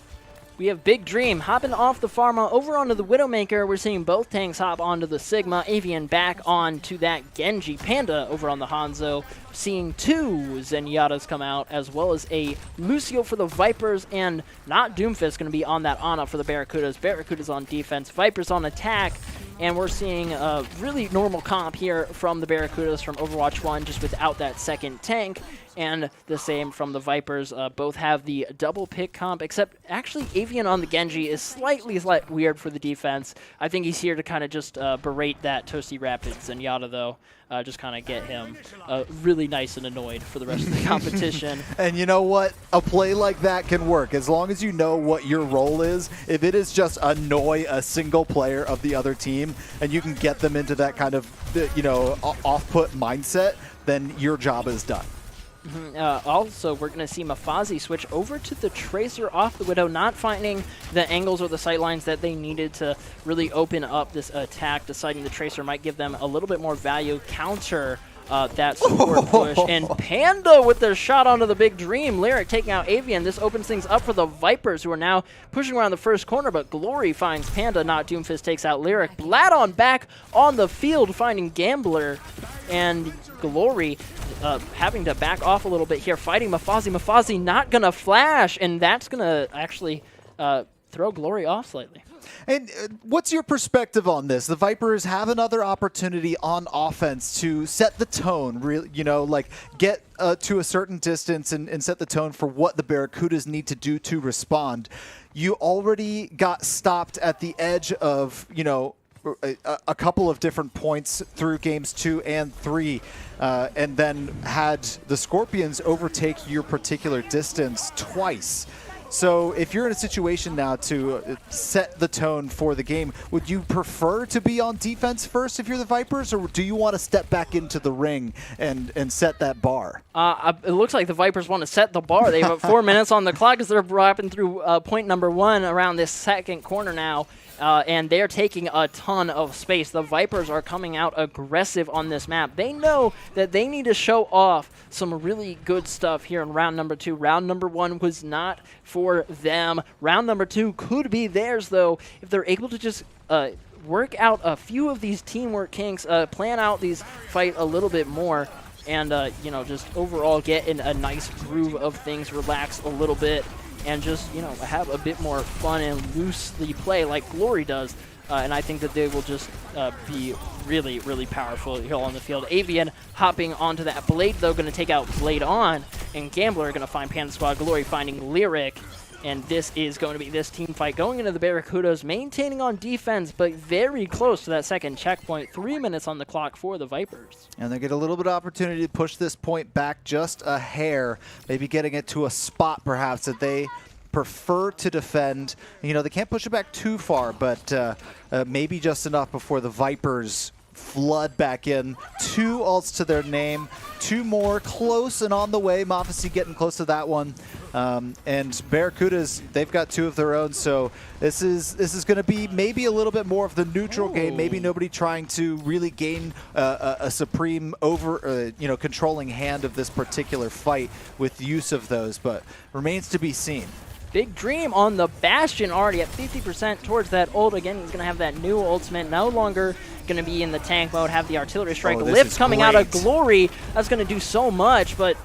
We have Big Dream hopping off the Pharma over onto the Widowmaker. We're seeing both tanks hop onto the Sigma. Avian back onto that Genji. Panda over on the Hanzo. Seeing 2 Zenyatta's come out, as well as a Lucio for the Vipers, and not Doomfist going to be on that Ana for the Barracudas. Barracudas on defense, Vipers on attack, and we're seeing a really normal comp here from the Barracudas from Overwatch 1, just without that second tank. And the same from the Vipers. Both have the double pick comp, except actually Avian on the Genji is slightly weird for the defense. I think he's here to kind of just berate that Toasty Rapid Zenyatta, though. just kind of get him really nice and annoyed for the rest of the competition. And you know what? A play like that can work as long as you know what your role is. If it is just annoy a single player of the other team and you can get them into that kind of, off-put mindset, then your job is done. Also, we're going to see Mafazi switch over to the Tracer off the Widow, not finding the angles or the sight lines that they needed to really open up this attack, deciding the Tracer might give them a little bit more value, counter that support push. And Panda with their shot onto the Big Dream. Lyric taking out Avian. This opens things up for the Vipers, who are now pushing around the first corner, but Glory finds Panda, not Doomfist takes out Lyric. Bladon back on the field, finding Gambler, and Glory having to back off a little bit here, fighting Mafazi. Mafazi not going to flash, and that's going to actually throw Glory off slightly. And what's your perspective on this? The Vipers have another opportunity on offense to set the tone, really, get to a certain distance and set the tone for what the Barracudas need to do to respond. You already got stopped at the edge of, a couple of different points through games 2 and 3, and then had the Scorpions overtake your particular distance twice. So if you're in a situation now to set the tone for the game, would you prefer to be on defense first if you're the Vipers, or do you want to step back into the ring and set that bar? It looks like the Vipers want to set the bar. They have 4 minutes on the clock as they're wrapping through point number 1 around this second corner now. And they're taking a ton of space. The Vipers are coming out aggressive on this map. They know that they need to show off some really good stuff here in round number 2. Round number 1 was not for them. Round number 2 could be theirs, though, if they're able to just work out a few of these teamwork kinks, plan out these fight a little bit more, and just overall get in a nice groove of things, relax a little bit, and just, have a bit more fun and loosely play like Glory does. And I think that they will just be really, really powerful here on the field. Avian hopping onto that Blade, though, going to take out Blade on, and Gambler going to find Panda Squad. Glory finding Lyric. And this is going to be this team fight going into the Barracudas, maintaining on defense, but very close to that second checkpoint. 3 minutes on the clock for the Vipers. And they get a little bit of opportunity to push this point back just a hair, maybe getting it to a spot perhaps that they prefer to defend. They can't push it back too far, but maybe just enough before the Vipers flood back in. 2 ults to their name, 2 more close and on the way. Mafasi getting close to that one. And Barracudas, they've got 2 of their own, so this is going to be maybe a little bit more of the neutral game. Maybe nobody trying to really gain a supreme controlling hand of this particular fight with use of those, but remains to be seen. Big Dream on the Bastion, already at 50% towards that ult. Again, he's going to have that new ultimate, no longer going to be in the tank mode, have the artillery strike. Lift coming out of Glory. That's going to do so much, but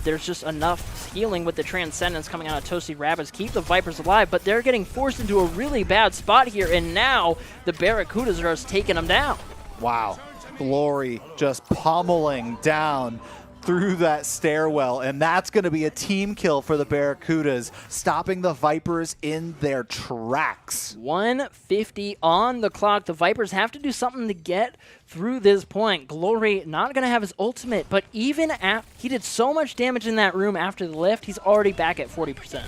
there's just enough healing with the Transcendence coming out of Toasty Rabbits. Keep the Vipers alive, but they're getting forced into a really bad spot here, and now the Barracudas are just taking them down. Wow. Glory just pummeling down through that stairwell, and that's going to be a team kill for the Barracudas, stopping the Vipers in their tracks. 150 on the clock. The Vipers have to do something to get through this point. Glory not going to have his ultimate, but even he did so much damage in that room after the lift, he's already back at 40%.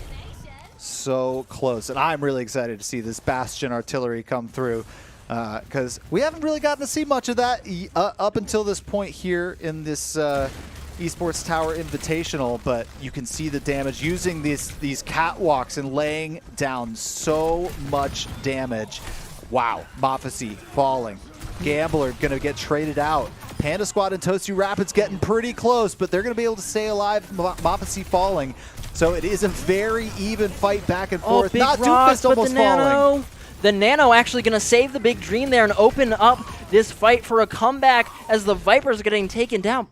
So close, and I'm really excited to see this Bastion artillery come through, because we haven't really gotten to see much of that up until this point here in this Esports Tower Invitational, but you can see the damage using these catwalks and laying down so much damage. Wow, Mafasi falling. Gambler going to get traded out. Panda Squad and Toasty Rapids getting pretty close, but they're going to be able to stay alive. Mafasi falling. So it is a very even fight back and forth. Not Doomfist almost falling. The Nano actually going to save the Big Dream there and open up this fight for a comeback as the Vipers are getting taken down.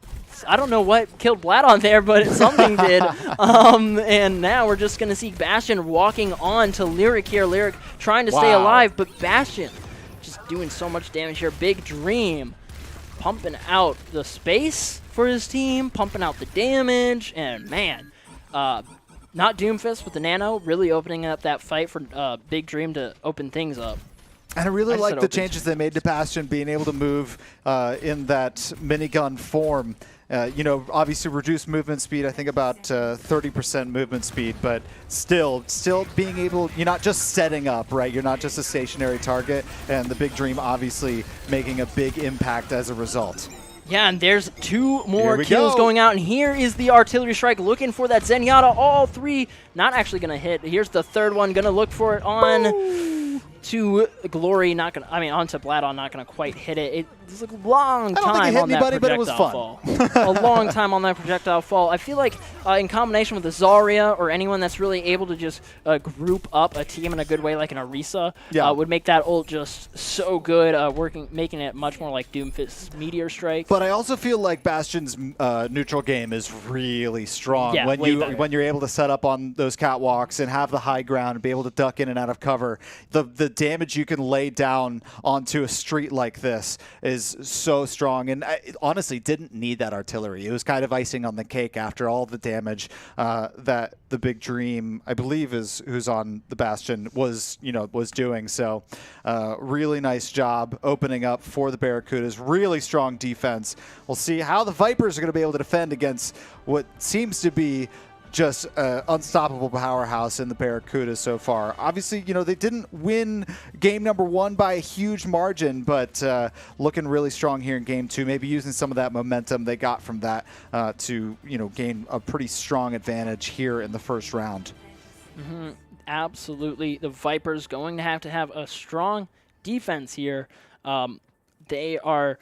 I don't know what killed Bladon there, but something did. And now we're just going to see Bastion walking on to Lyric here. Lyric trying to stay alive, but Bastion just doing so much damage here. Big Dream pumping out the space for his team, pumping out the damage, and man, not Doomfist with the Nano, really opening up that fight for Big Dream to open things up. And I really like the changes they made to Bastion, being able to move in that minigun form. Obviously reduced movement speed, I think about 30% movement speed, but still being able, you're not just setting up, right? You're not just a stationary target, and the Big Dream obviously making a big impact as a result. Yeah, and there's 2 more kills going out, and here is the artillery strike looking for that Zenyatta. All 3 not actually going to hit. Here's the 3rd one, going to look for it on to Glory, onto Bladon, not going to quite hit it. It's a long time on that projectile fall. A long time on that projectile fall. I feel like in combination with the Zarya or anyone that's really able to just group up a team in a good way, like an Orisa, would make that ult just so good, making it much more like Doomfist's Meteor Strike. But I also feel like Bastion's neutral game is really strong. Yeah, when you're able to set up on those catwalks and have the high ground and be able to duck in and out of cover, the damage you can lay down onto a street like this is so strong. And I honestly didn't need that artillery. It was kind of icing on the cake after all the damage that the Big Dream, I believe, is who's on the Bastion, was doing. So really nice job opening up for the Barracudas. Really strong defense. We'll see how the Vipers are going to be able to defend against what seems to be just unstoppable powerhouse in the Barracudas so far. Obviously, they didn't win game number 1 by a huge margin, but looking really strong here in game 2, maybe using some of that momentum they got from that to, gain a pretty strong advantage here in the first round. Mm-hmm. Absolutely. The Vipers going to have a strong defense here. They are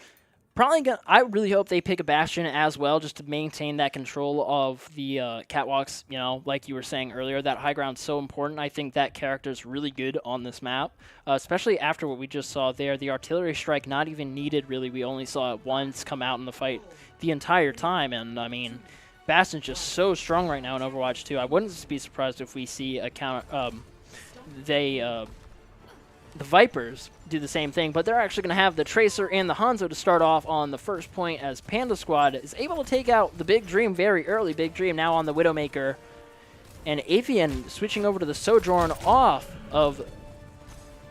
probably gonna, I really hope they pick a Bastion as well, just to maintain that control of the catwalks. Like you were saying earlier, that high ground's so important. I think that character's really good on this map, especially after what we just saw there. The artillery strike not even needed, really. We only saw it once come out in the fight the entire time, and I mean, Bastion's just so strong right now in Overwatch 2. I wouldn't be surprised if we see a counter. The Vipers do the same thing, but they're actually going to have the Tracer and the Hanzo to start off on the first point, as Panda Squad is able to take out the Big Dream very early. Big Dream now on the Widowmaker, and Avian switching over to the Sojourn off of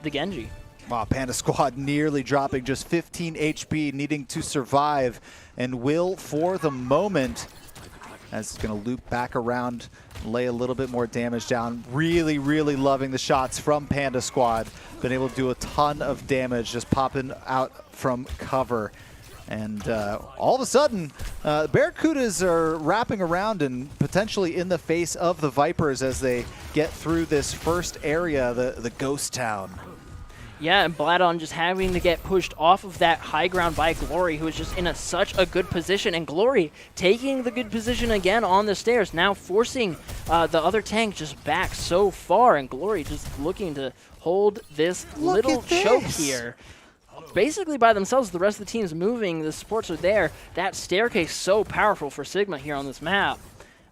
the Genji. Wow, Panda Squad nearly dropping just 15 HP, needing to survive, and will, for the moment, as it's going to loop back around, lay a little bit more damage down. Really, really loving the shots from Panda Squad. Been able to do a ton of damage just popping out from cover. And all of a sudden, Barracudas are wrapping around and potentially in the face of the Vipers as they get through this first area, the Ghost Town. Yeah, and Bladon just having to get pushed off of that high ground by Glory, who is just in such a good position. And Glory taking the good position again on the stairs, now forcing the other tank just back so far. And Glory just looking to hold this little choke here. Basically by themselves, the rest of the team's moving, the supports are there. That staircase so powerful for Sigma here on this map.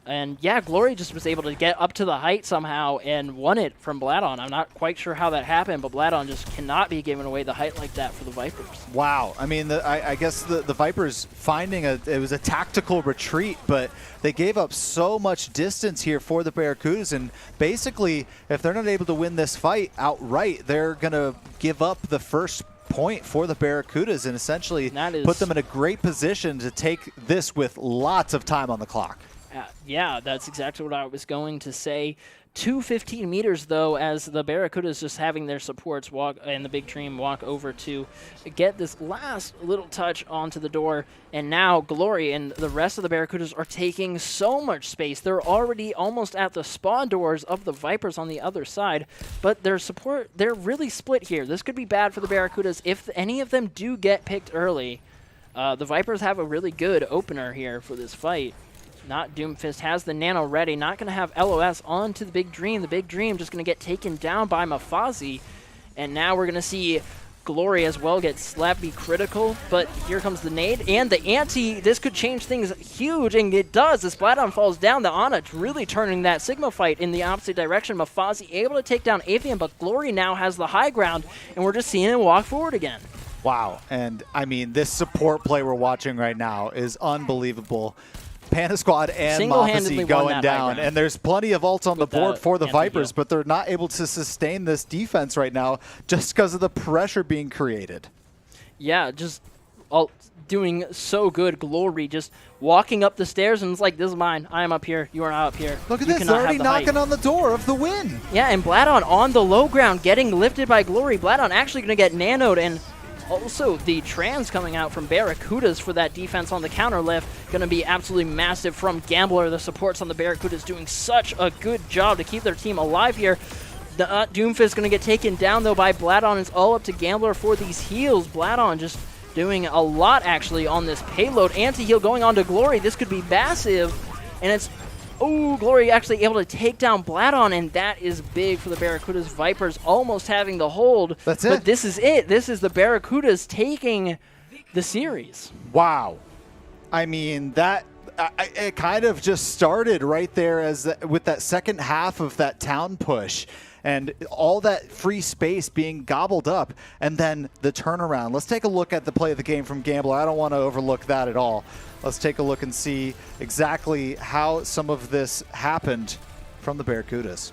And yeah, Glory just was able to get up to the height somehow and won it from Bladon. I'm not quite sure how that happened, but Bladon just cannot be giving away the height like that for the Vipers. Wow. I mean, I guess the Vipers finding it was a tactical retreat, but they gave up so much distance here for the Barracudas. And basically, if they're not able to win this fight outright, they're going to give up the first point for the Barracudas and essentially put them in a great position to take this with lots of time on the clock. Yeah, that's exactly what I was going to say. 215 meters, though, as the Barracudas just having their supports walk and the Big Dream walk over to get this last little touch onto the door. And now Glory and the rest of the Barracudas are taking so much space. They're already almost at the spawn doors of the Vipers on the other side, but their support, they're really split here. This could be bad for the Barracudas if any of them do get picked early. The Vipers have a really good opener here for this fight. Not Doomfist has the nano ready, not going to have LOS onto the Big Dream. The Big Dream just going to get taken down by Mafazi. And now we're going to see Glory as well get slapped, be critical. But here comes the nade and the anti. This could change things huge, and it does. As Bladon falls down, the Ana really turning that Sigma fight in the opposite direction. Mafazi able to take down Avian, but Glory now has the high ground, and we're just seeing him walk forward again. Wow, and I mean, this support play we're watching right now is unbelievable. Panda Squad and Single-handedly Mophacy won going that down. high ground. And there's plenty of ults on the board for the anti-heal. Vipers, but they're not able to sustain this defense right now just because of the pressure being created. Yeah, just doing so good. Glory just walking up the stairs and it's like, this is mine. I am up here. You are not up here. Look at You this, cannot they're already have the height. knocking on the door of the win. Yeah, and Bladon on the low ground getting lifted by Glory. Bladon actually going to get nanoed, and also the trans coming out from Barracudas for that defense on the counter lift. Going to be absolutely massive from Gambler. The supports on the Barracudas doing such a good job to keep their team alive here. The Doomfist going to get taken down, though, by Bladon. It's all up to Gambler for these heals. Bladon just doing a lot, actually, on this payload. Anti-heal going on to Glory. This could be massive. And it's, oh, Glory actually able to take down Bladon, and that is big for the Barracudas. Vipers almost having the hold. That's it. But this is it. This is the Barracudas taking the series. Wow. I mean, that it kind of just started right there with that second half of that town push. And all that free space being gobbled up, and then the turnaround. Let's take a look at the play of the game from Gambler. I don't want to overlook that at all. Let's take a look and see exactly how some of this happened from the Barracudas.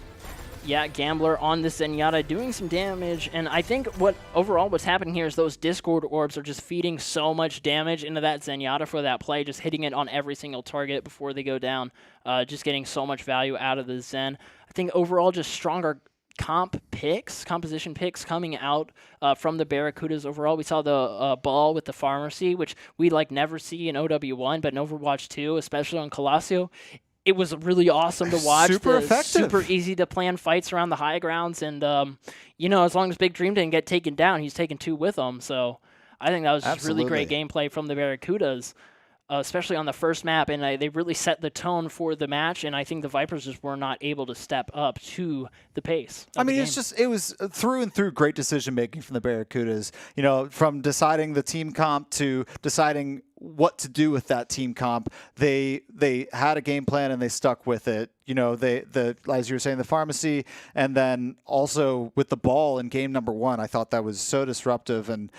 Yeah, Gambler on the Zenyatta doing some damage, and I think what's happening here is those Discord orbs are just feeding so much damage into that Zenyatta for that play, just hitting it on every single target before they go down, just getting so much value out of the Zen. I think overall just stronger composition picks coming out from the Barracudas overall. We saw the ball with the pharmacy, which we never see in OW1, but in Overwatch 2, especially on Colossio, it was really awesome to watch. Super effective. Super easy to plan fights around the high grounds, and as long as Big Dream didn't get taken down, he's taken 2 with him. So I think that was just really great gameplay from the Barracudas. Especially on the first map, and they really set the tone for the match, and I think the Vipers just were not able to step up to the pace. I mean, it was through and through great decision-making from the Barracudas, from deciding the team comp to deciding what to do with that team comp. They had a game plan and they stuck with it. As you were saying, the pharmacy, and then also with the ball in game number 1, I thought that was so disruptive. And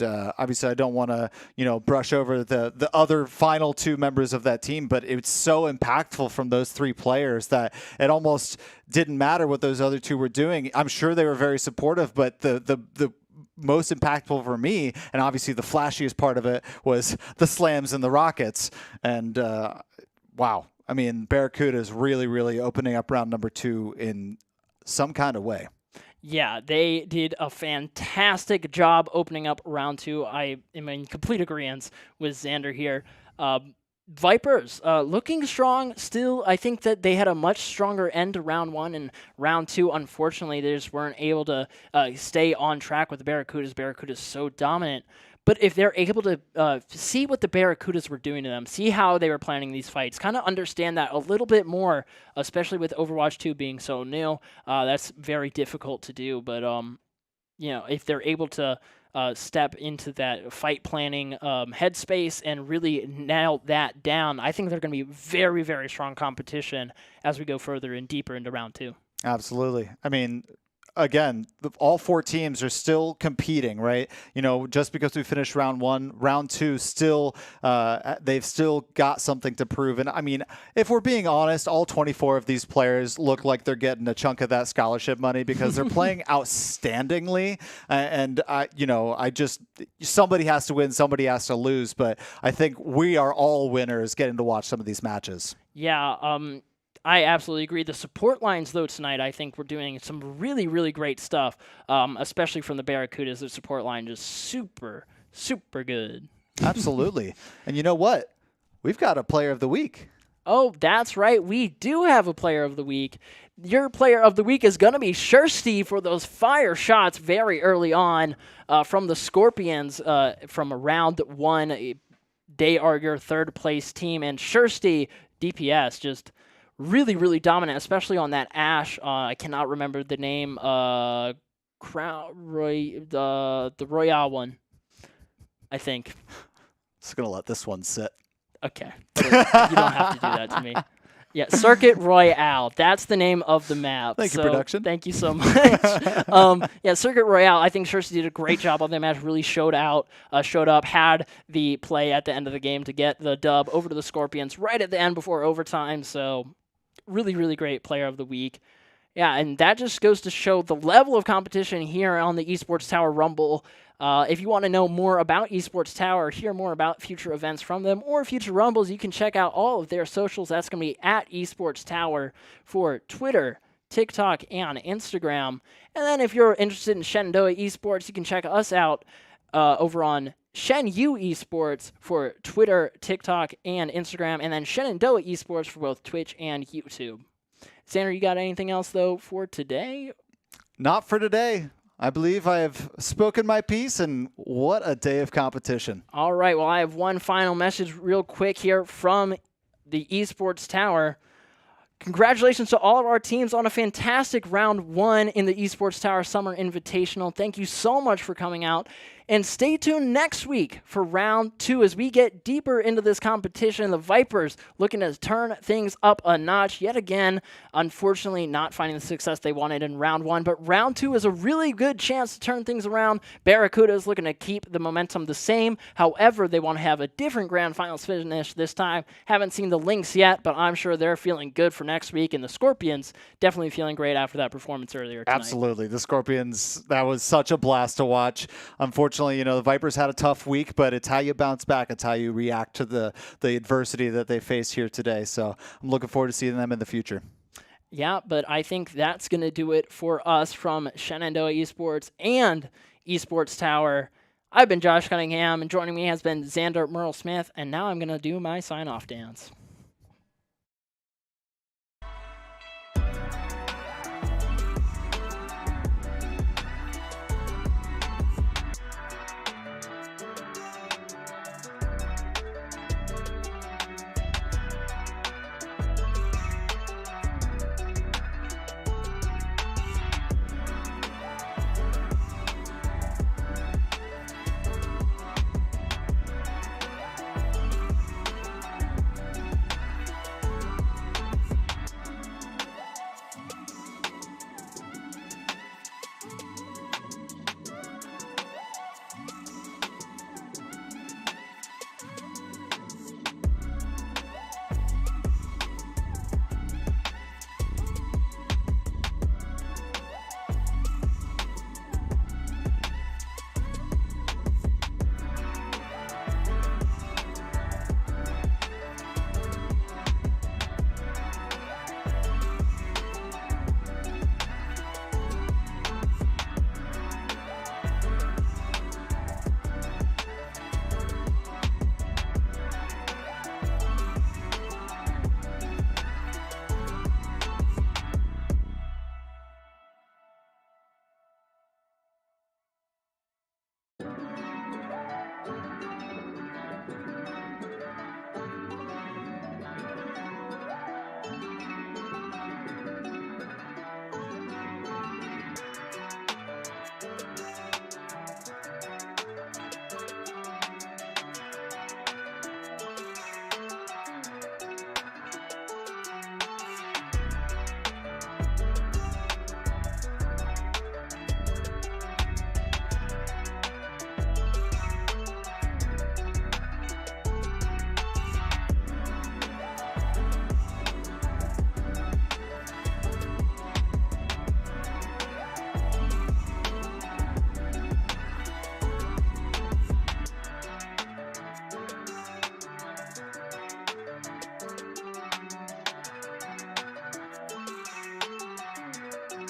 obviously, I don't want to brush over the other final 2 members of that team, but it's so impactful from those 3 players that it almost didn't matter what those other 2 were doing. I'm sure they were very supportive, but the most impactful for me, and obviously the flashiest part of it, was the slams and the rockets. And wow. I mean, Barracuda is really, really opening up round number 2 in some kind of way. Yeah, they did a fantastic job opening up round 2. I am in complete agreement with Xander here. Vipers looking strong still. I think that they had a much stronger end to round 1, and round 2, unfortunately, they just weren't able to stay on track with the Barracudas. Barracudas so dominant. But if they're able to see what the Barracudas were doing to them, see how they were planning these fights, kind of understand that a little bit more, especially with Overwatch 2 being so new, that's very difficult to do. But, if they're able to step into that fight planning headspace and really nail that down, I think they're going to be very, very strong competition as we go further and deeper into round 2. Absolutely. I mean, again, all 4 teams are still competing, right? Just because we finished round 1, round 2, still, they've still got something to prove. And I mean, if we're being honest, all 24 of these players look like they're getting a chunk of that scholarship money because they're playing outstandingly. And somebody has to win, somebody has to lose. But I think we are all winners getting to watch some of these matches. Yeah. I absolutely agree. The support lines, though, tonight, I think we're doing some really, really great stuff, especially from the Barracudas. The support line just super, super good. Absolutely. And you know what? We've got a player of the week. Oh, that's right. We do have a player of the week. Your player of the week is going to be Shirsty for those fire shots very early on from the Scorpions from round 1. They are your third-place team, and Shirsty, DPS, just really, really dominant, especially on that Ashe. I cannot remember the name. The Royale one, I think. Just going to let this one sit. Okay. You don't have to do that to me. Yeah, Circuit Royale. That's the name of the map. Thank you, production. Thank you so much. Yeah, Circuit Royale. I think Cersei did a great job on that match. Really showed up, had the play at the end of the game to get the dub over to the Scorpions right at the end before overtime. So really, really great player of the week. Yeah, and that just goes to show the level of competition here on the Esports Tower Rumble. If you want to know more about Esports Tower, hear more about future events from them, or future Rumbles, you can check out all of their socials. That's going to be at Esports Tower for Twitter, TikTok, and Instagram. And then if you're interested in Shenandoah Esports, you can check us out over on Shen-Yu Esports for Twitter, TikTok, and Instagram, and then Shenandoah Esports for both Twitch and YouTube. Xander, you got anything else, though, for today? Not for today. I believe I have spoken my piece, and what a day of competition. All right, well, I have one final message real quick here from the Esports Tower. Congratulations to all of our teams on a fantastic round 1 in the Esports Tower Summer Invitational. Thank you so much for coming out. And stay tuned next week for round 2 as we get deeper into this competition. The Vipers looking to turn things up a notch yet again. Unfortunately, not finding the success they wanted in round 1. But round 2 is a really good chance to turn things around. Barracuda is looking to keep the momentum the same. However, they want to have a different grand finals finish this time. Haven't seen the Lynx yet, but I'm sure they're feeling good for next week. And the Scorpions definitely feeling great after that performance earlier tonight. Absolutely. The Scorpions, that was such a blast to watch. Unfortunately, the Vipers had a tough week, but it's how you bounce back. It's how you react to the adversity that they face here today. So I'm looking forward to seeing them in the future. Yeah, but I think that's going to do it for us from Shenandoah Esports and Esports Tower. I've been Josh Cunningham, and joining me has been Xander Merle Smith, and now I'm going to do my sign-off dance.